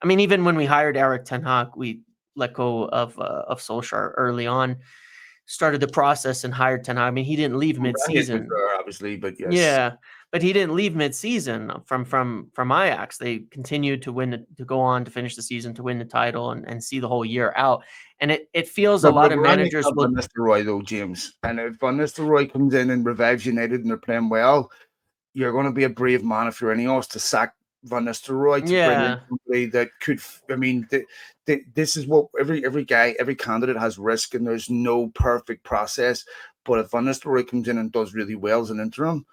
mean, even when we hired Eric Ten Hag, we let go of Solskjaer early on, started the process and hired Ten Hag. I mean, he didn't leave Rangnick was mid-season. there, obviously, but yes. Yeah, but he didn't leave mid-season from Ajax. They continued to go on to finish the season, to win the title and see the whole year out. And it feels a lot of managers will. Van Nistelrooy, though, James. And if Van Nistelrooy comes in and revives United and they're playing well, you're going to be a brave man if you're INEOS to sack Van Nistelrooy to bring in somebody that could. I mean, this is what every guy, every candidate has risk, and there's no perfect process. But if Van Nistelrooy comes in and does really well as an interim,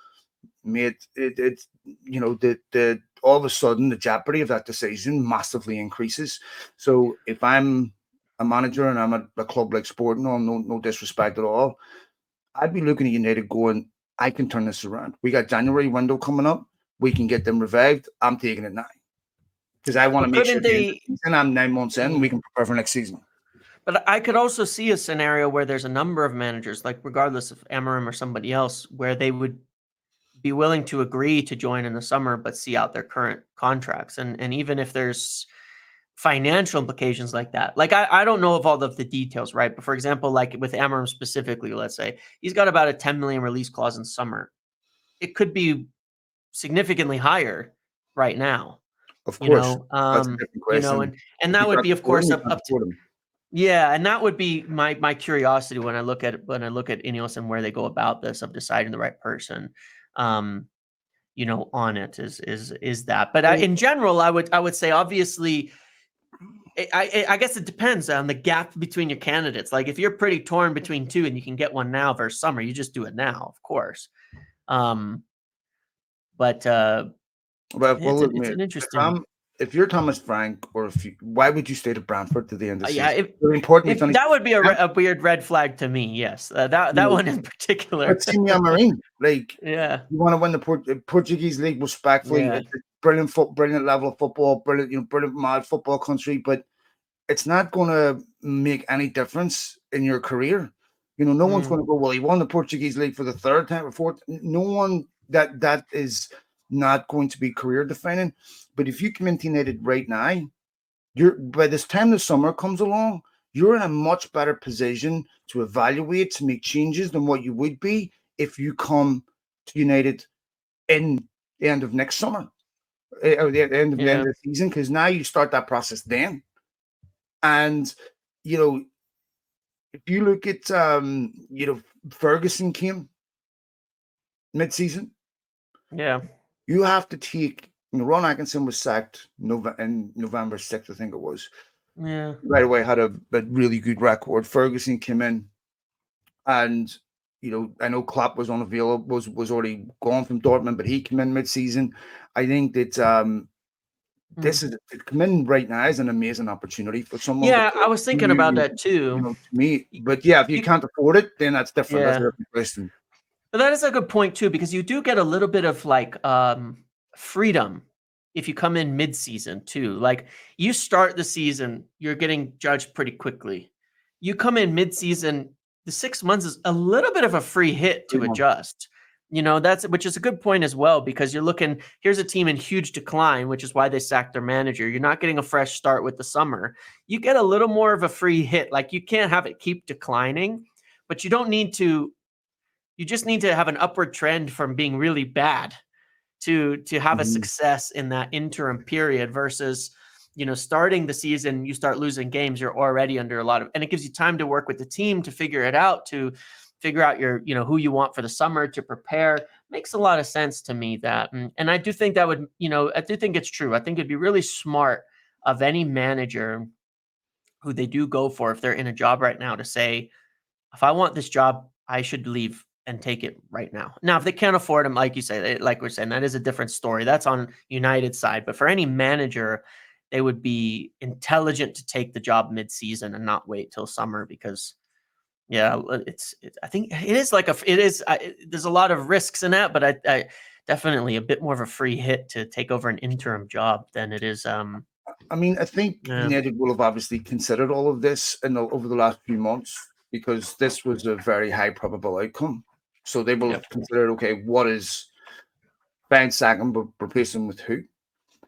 mate, it's the all of a sudden the jeopardy of that decision massively increases. So if I'm a manager and I'm at a club like Sporting, no disrespect at all, I'd be looking at United going, I can turn this around. We got January window coming up. We can get them revived. I'm taking it now because I want to make sure the season, I'm 9 months in. We can prepare for next season. But I could also see a scenario where there's a number of managers, like regardless of Amorim or somebody else, where they would be willing to agree to join in the summer, but see out their current contracts. And even if there's financial implications like that, like I don't know of all of the details, right? But for example, like with Amorim specifically, let's say he's got about a 10 million release clause in summer. It could be significantly higher right now. Of course, that's a different question. And that would be, of course, up to. Yeah, and that would be my curiosity when I look at INEOS and where they go about this of deciding the right person, on it is that. But in general, I would say obviously, I guess it depends on the gap between your candidates. Like if you're pretty torn between two and you can get one now versus summer, you just do it now, of course. It's an interesting. If you're Thomas Frank, or why would you stay to Brentford to the end of the season? Yeah, really important. That would be a weird red flag to me. Yes, that one in particular. But see me on Marine, like, yeah, you want to win the Portuguese league respectfully. Yeah. It's a brilliant level of football, brilliant mad football country, but it's not going to make any difference in your career. No one's going to go, well, he won the Portuguese league for the third time or fourth. No one that is not going to be career defining. But if you come into United right now, by this time the summer comes along, you're in a much better position to evaluate, to make changes than what you would be if you come to United in the end of next summer, or the end of the season, because now you start that process then. And if you look at Ferguson came mid-season, you have to take. Ron Atkinson was sacked in November 6th, I think it was. Yeah. Right away had a really good record. Ferguson came in, and I know Klopp was unavailable, was already gone from Dortmund, but he came in mid-season. I think that this is to come in right now is an amazing opportunity for someone. Yeah, I was thinking about that too. To me, but yeah, if you can't afford it, then that's different. Yeah. That's a different question. But that is a good point too, because you do get a little bit of like freedom if you come in mid-season too. Like you start the season, you're getting judged pretty quickly. You come in mid-season, the 6 months is a little bit of a free hit to adjust. Which is a good point as well, because you're looking, here's a team in huge decline, which is why they sacked their manager. You're not getting a fresh start with the summer. You get a little more of a free hit. Like you can't have it keep declining, but you don't need to. You just need to have an upward trend from being really bad to have a success in that interim period versus, starting the season, you start losing games, you're already under a lot of, and it gives you time to work with the team to figure it out, to figure out your, who you want for the summer to prepare. Makes a lot of sense to me that, and I do think that would, I do think it's true. I think it'd be really smart of any manager who they do go for, if they're in a job right now, to say, if I want this job, I should leave and take it right now. Now, if they can't afford him, like you say, like we're saying, that is a different story. That's on United's side. But for any manager, they would be intelligent to take the job mid-season and not wait till summer, because I think it is there's a lot of risks in that, but I definitely a bit more of a free hit to take over an interim job than it is. I mean, I think United will have obviously considered all of this over the last few months, because this was a very high probable outcome. So they will have considered, okay, what is Ben Sackham, but replace him with who?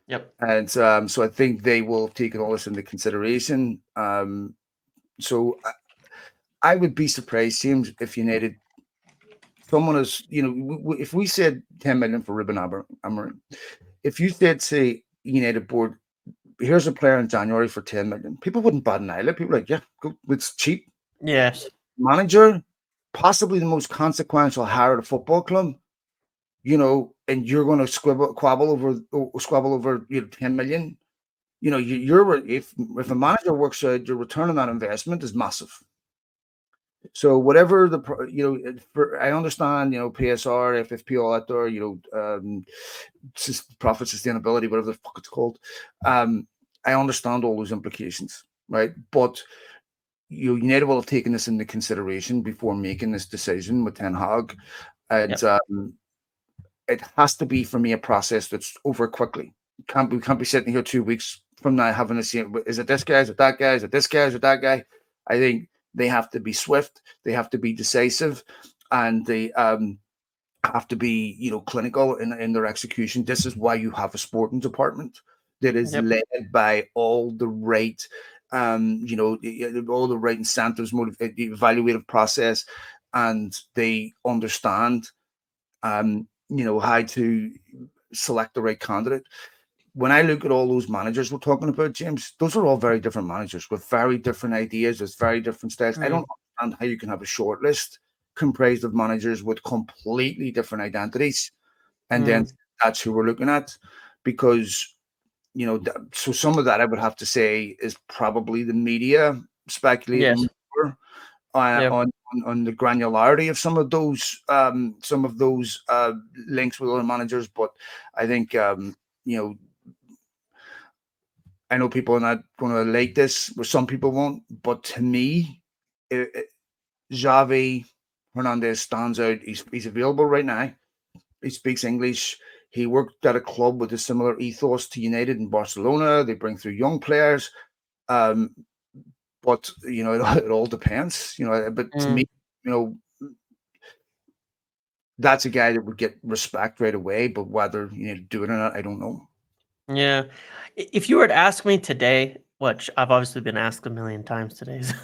Yep. And so I think they will have taken all this into consideration. So I would be surprised, James, if United, someone is, if we said 10 million for Ruben Amorim, if you said, say, United board, here's a player in January for 10 million, people wouldn't bat an eyelid. People are like, yeah, go, it's cheap. Yes. Manager, possibly the most consequential hire at a football club, and you're going to squabble over 10 million. If a manager works out, your return on that investment is massive. So whatever I understand, PSR, FFP, all that there, profit sustainability, whatever the fuck it's called. I understand all those implications, right? But United will have taken this into consideration before making this decision with Ten Hag, and it has to be, for me, a process that's over quickly. We can't be sitting here 2 weeks from now having to see, is it this guy, is it that guy, is it this guy, is it that guy? I think they have to be swift, they have to be decisive, and they have to be, clinical in their execution. This is why you have a sporting department that is led by all the right, all the right incentives, evaluative process, and they understand, how to select the right candidate. When I look at all those managers we're talking about, James, those are all very different managers with very different ideas, with very different styles. I don't understand how you can have a short list comprised of managers with completely different identities, and then that's who we're looking at, because so some of that, I would have to say, is probably the media speculating more on the granularity of some of those links with other managers. But I think I know people are not going to like this, or some people won't, but to me, Xavi Hernandez stands out. He's available right now. He speaks English. He worked at a club with a similar ethos to United in Barcelona. They bring through young players. But, it all depends. But to me, that's a guy that would get respect right away. But whether you need to do it or not, I don't know. Yeah. If you were to ask me today, which I've obviously been asked a million times today, so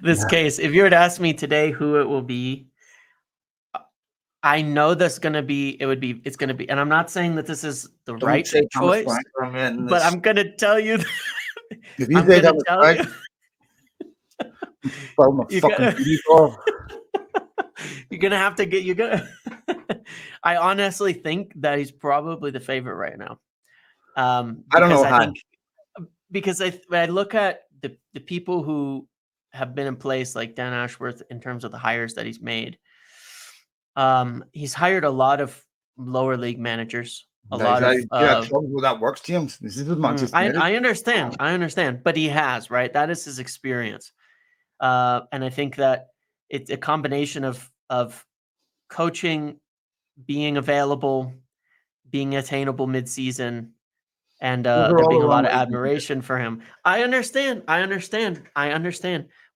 this case, if you were to ask me today who it will be, I know it's going to be, and I'm not saying that this is the right choice, but I'm going to tell you, if you say that, you're going to have to get, I honestly think that he's probably the favorite right now. I don't know how. Because I look at the people who have been in place, like Dan Ashworth, in terms of the hires that he's made. He's hired a lot of lower league managers. That works, James. This is Manchester United. I understand, but he has, right? That is his experience, and I think that it's a combination of coaching, being available, being attainable mid-season, and there being a lot of admiration for him. I understand.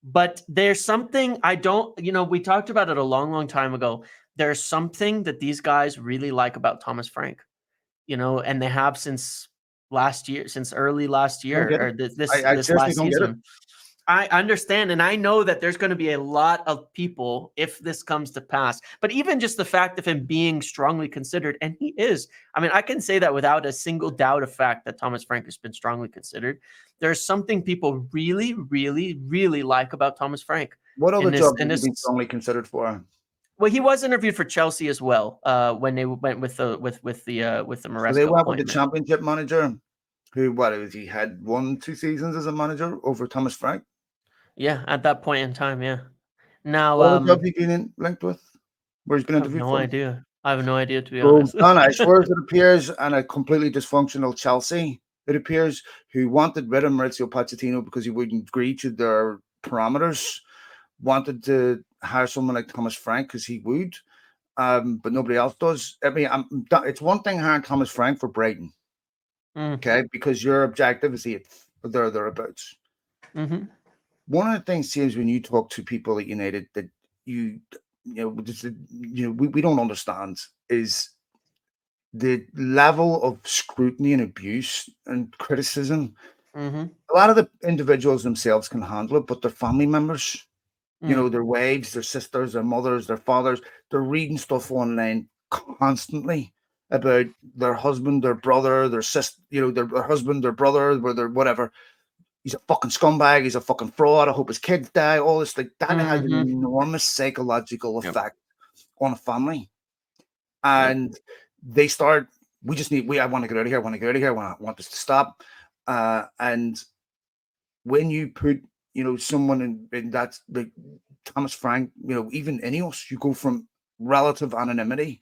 But there's something I don't, we talked about it a long, long time ago. There's something that these guys really like about Thomas Frank, and they have since early last year, or this last season. I understand, and I know that there's going to be a lot of people if this comes to pass. But even just the fact of him being strongly considered, and he is, I mean, I can say that without a single doubt of fact that Thomas Frank has been strongly considered. There's something people really, really, really like about Thomas Frank. What In other this, job in have you been this, strongly considered for? well, he was interviewed for Chelsea as well when they went with the So they Maresca went with the appointment. championship manager, who what was he had 1-2 seasons as a manager over Thomas Frank. Yeah, at that point in time, yeah. Now, What other jobs have you been linked with? Where he's been I have interviewed no for? idea. I have no idea, to be So honest. Danish, whereas it appears, and a completely dysfunctional Chelsea, it appears, who wanted rid of Maurizio Pochettino because he wouldn't agree to their parameters, wanted to hire someone like Thomas Frank because he would, but nobody else does. I mean, it's one thing hiring Thomas Frank for Brighton, okay, because your objective is eighth or thereabouts. Mm-hmm. One of the things, James, when you talk to people at United that you we don't understand is the level of scrutiny and abuse and criticism. Mm-hmm. A lot of the individuals themselves can handle it, but their family members, their wives, their sisters, their mothers, their fathers, they're reading stuff online constantly about their husband, their brother, their sister, their husband, their brother, their whatever. He's a fucking scumbag. He's a fucking fraud. I hope his kids die. All this, like, that has an Mm-hmm. enormous psychological Yep. effect on a family. Yep. And they start, I want to get out of here. I want to get out of here. I want this to stop. And when you put, someone in that, like Thomas Frank, even INEOS, you go from relative anonymity,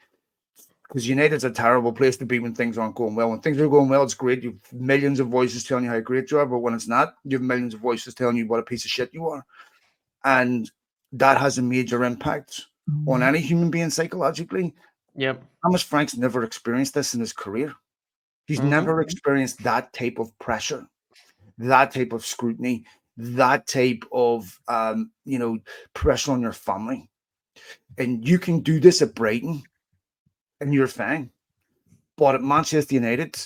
because United's a terrible place to be when things aren't going well. When things are going well, it's great. You have millions of voices telling you how great you are, but when it's not, you have millions of voices telling you what a piece of shit you are. And that has a major impact on any human being psychologically. Yep. Thomas Frank's never experienced this in his career. He's never experienced that type of pressure, that type of scrutiny, that type of pressure on your family. And you can do this at Brighton and you're fine. But at Manchester United,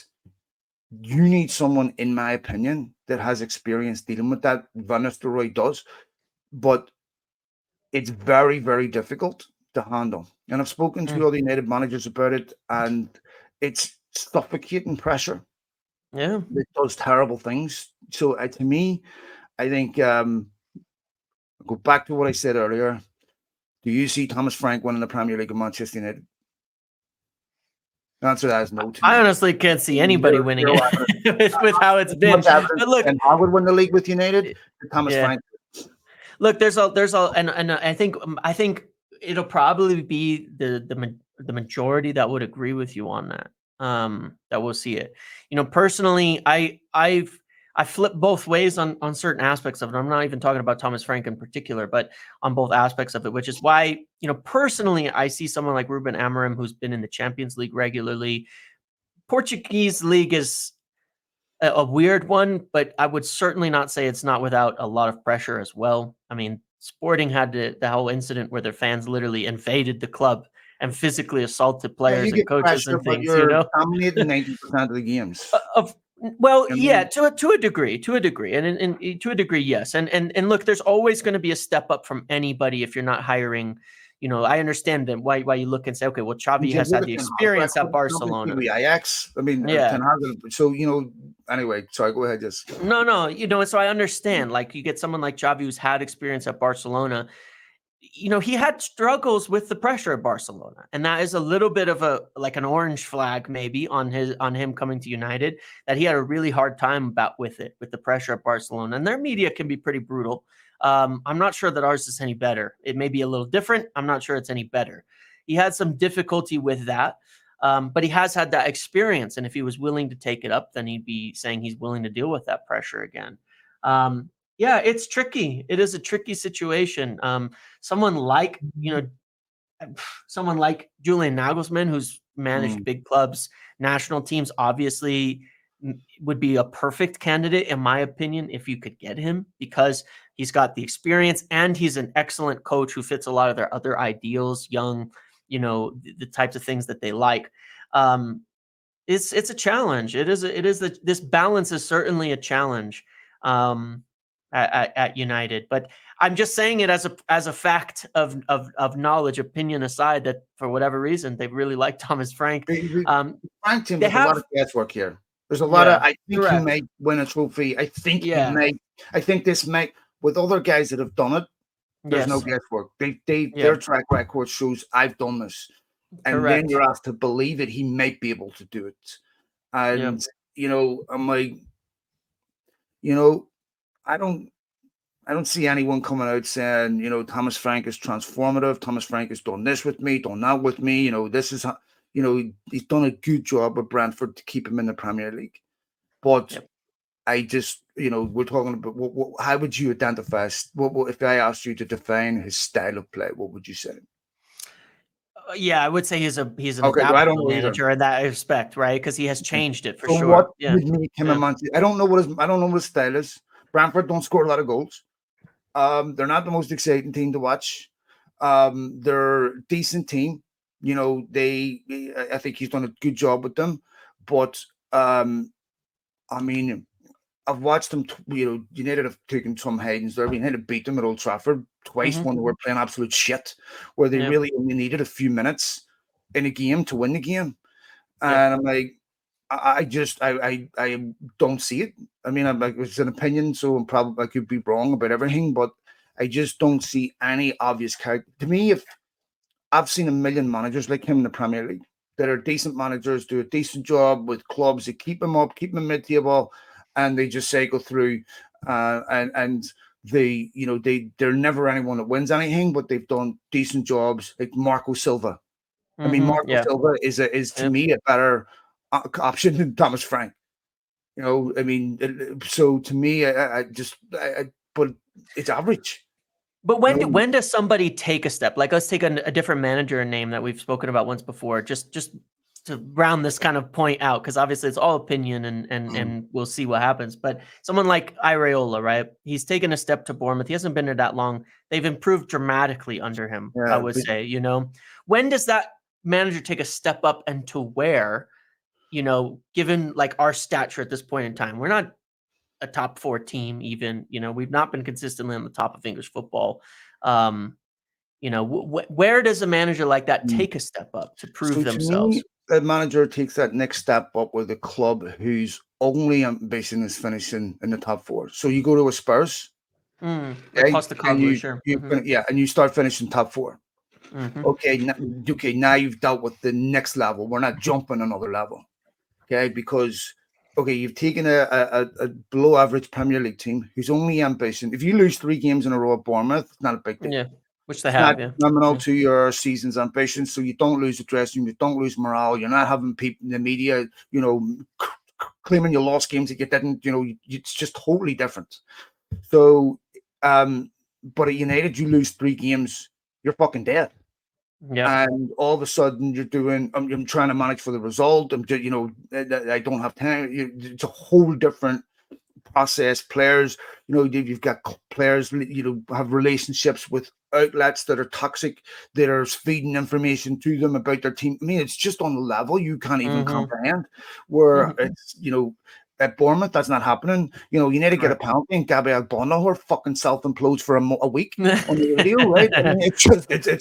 you need someone, in my opinion, that has experience dealing with that. Van Nistelrooy does, but it's very, very difficult to handle. And I've spoken to other United managers about it, and it's suffocating pressure. Yeah. It does terrible things. So to me, I think go back to what I said earlier. Do you see Thomas Frank winning the Premier League of Manchester United? The answer to that is no to I me. honestly can't see anybody winning it with how it's been. But look, Ten Hag would win the league with United. Thomas Frank. Look, there's and I think it'll probably be the majority that would agree with you on that. That we'll see it. Personally, I flip both ways on certain aspects of it. I'm not even talking about Thomas Frank in particular, but on both aspects of it, which is why, personally, I see someone like Ruben Amorim, who's been in the Champions League regularly. Portuguese league is a weird one, but I would certainly not say it's not without a lot of pressure as well. I mean, Sporting had the whole incident where their fans literally invaded the club and physically assaulted players and coaches and things. You're dominating 90% of the games. Yeah, to a degree, and to a degree, yes. And look, there's always going to be a step up from anybody if you're not hiring. I understand that why you look and say, okay, well, Xavi has had the experience at Barcelona. Ajax. I mean, yeah. So anyway. Sorry, go ahead. Just no. So I understand. Like, you get someone like Xavi who's had experience at Barcelona. He had struggles with the pressure at Barcelona, and that is a little bit of an orange flag maybe on him coming to United, that he had a really hard time with the pressure at Barcelona, and their media can be pretty brutal. I'm not sure that ours is any better. It may be a little different. I'm not sure it's any better. He had some difficulty with that, but he has had that experience, and if he was willing to take it up, then he'd be saying he's willing to deal with that pressure again. Yeah, it's tricky. It is a tricky situation. Someone like Julian Nagelsmann, who's managed big clubs, national teams, obviously would be a perfect candidate, in my opinion, if you could get him, because he's got the experience and he's an excellent coach who fits a lot of their other ideals, young, the types of things that they like. It's a challenge. This balance is certainly a challenge. at United. But I'm just saying it as a fact of knowledge, opinion aside, that for whatever reason they really like Thomas Frank. Frank team, They there's a lot have of guesswork here. There's a lot of. yeah, I think he correct. might win a trophy. I think he Yeah. might. I think this might with other guys that have done it. There's no Yes. guesswork. Yeah. Their track record shows I've done this, and then Correct. you're asked to believe that he might be able to do it. Yeah. And I'm like, you know, I don't. I don't see anyone coming out saying, Thomas Frank is transformative. Thomas Frank has done this with me, done that with me. This is, he's done a good job with Brentford to keep him in the Premier League. But Yep. I just, we're talking about how would you identify? If I asked you to define his style of play, what would you say? Yeah, I would say he's an Okay, well, I don't adaptable know either. manager in that respect, right? Because he has changed it for So what sure. Yeah. would make him a Man City? I don't know what his style is. Brentford don't score a lot of goals. They're not the most exciting team to watch. They're a decent team. I think he's done a good job with them. But I mean, I've watched them. United have taken some hidings there. United beat them at Old Trafford twice when they were playing absolute shit, where they Yep. really only needed a few minutes in a game to win the game. And Yep. I'm like, I don't see it. I mean, it's an opinion, so I could be wrong about everything, but I just don't see any obvious character. To me, if I've seen a million managers like him in the Premier League that are decent managers, do a decent job with clubs that keep them up, keep them mid-table, and they just cycle through, and they're never anyone that wins anything, but they've done decent jobs, like Marco Silva. I mean, Marco Yeah. Silva is to me a better option than Thomas Frank. I mean, so to me, but it's average. But when does somebody take a step? Like, let's take a different manager name that we've spoken about once before, just to round this kind of point out, because obviously it's all opinion and we'll see what happens. But someone like Iraola, right? He's taken a step to Bournemouth. He hasn't been there that long. They've improved dramatically under him, I would say. When does that manager take a step up, and to where? Given like our stature at this point in time, we're not a top 4 team even. We've not been consistently on the top of English football. Where does a manager like that take a step up to prove So to themselves? me, a manager takes that next step up with a club whose only ambition is finishing in the top 4. So you go to a Spurs, Like okay, and Postecoglou, sure. and you start finishing top 4. Mm-hmm. Okay, now you've dealt with the next level. We're not jumping another level, okay? Because you've taken a below average Premier League team whose only ambition. If you lose 3 games in a row at Bournemouth, it's not a big deal. Yeah, which they It's not have, yeah. criminal to your season's ambition, so you don't lose the dressing room, you don't lose morale. You're not having people in the media, claiming you lost games that you didn't. It's just totally different. So, but at United, you lose 3 games, you're fucking dead. Yeah. And all of a sudden, you're doing. I'm trying to manage for the result. I don't have time. It's a whole different process. Players, you've got players, have relationships with outlets that are toxic, that are feeding information to them about their team. I mean, it's just on a level you can't even comprehend. Where it's, at Bournemouth, that's not happening. You need to get a penalty, and Gabriel Bonahor fucking self-implodes for a week on the radio, right? I mean, it's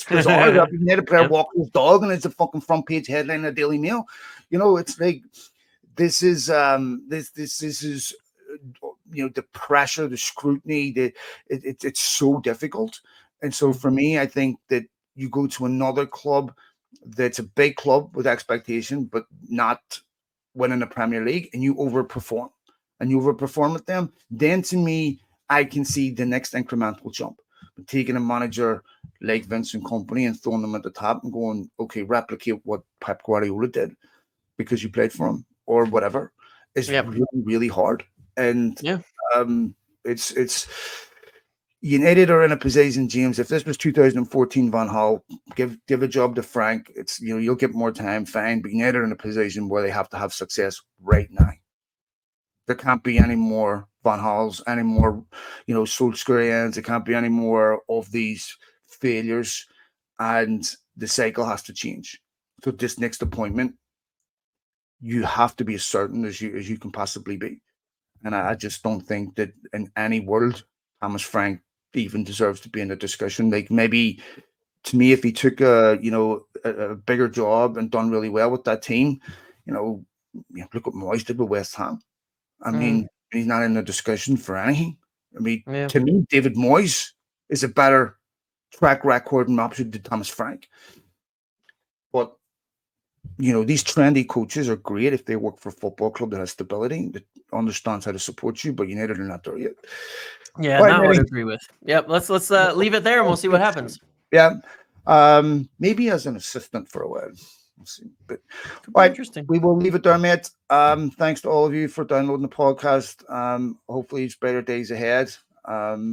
bizarre. You need a player walking his dog, and it's a fucking front page headline of Daily Mail. It's like this is this is the pressure, the scrutiny, it's so difficult. And so for me, I think that you go to another club that's a big club with expectation, but not winning the Premier League, and you overperform at them, then to me, I can see the next incremental jump. But taking a manager like Vincent Kompany and throwing them at the top and going, okay, replicate what Pep Guardiola did because you played for him or whatever, is really, really hard. And it's United are in a position, James. If this was 2014 Van Gaal, give a job to Frank. It's you'll get more time, fine. But United are in a position where they have to have success right now. There can't be any more Van Gaals, any more Solskjaerians. There can't be any more of these failures, and the cycle has to change. So this next appointment, you have to be as certain as you can possibly be. And I just don't think that in any world Thomas Frank even deserves to be in the discussion. Like maybe to me, if he took a bigger job and done really well with that team, look what Moyes did with West Ham. I mean, he's not in the discussion for anything. I mean, to me, David Moyes is a better track record and option than Thomas Frank. But these trendy coaches are great if they work for a football club that has stability, that understands how to support you, but United are not there yet. Yeah, not what I agree with. Yep, let's leave it there and we'll see what happens. Yeah. Maybe as an assistant for a while. We'll see. But interesting. We will leave it there, mate. Thanks to all of you for downloading the podcast. Hopefully it's better days ahead.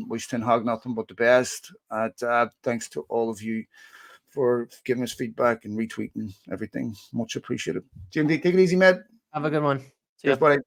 Wish Ten Hag nothing but the best. Thanks to all of you for giving us feedback and retweeting everything. Much appreciated. GMD, take it easy, mate. Have a good one. Cheers, buddy.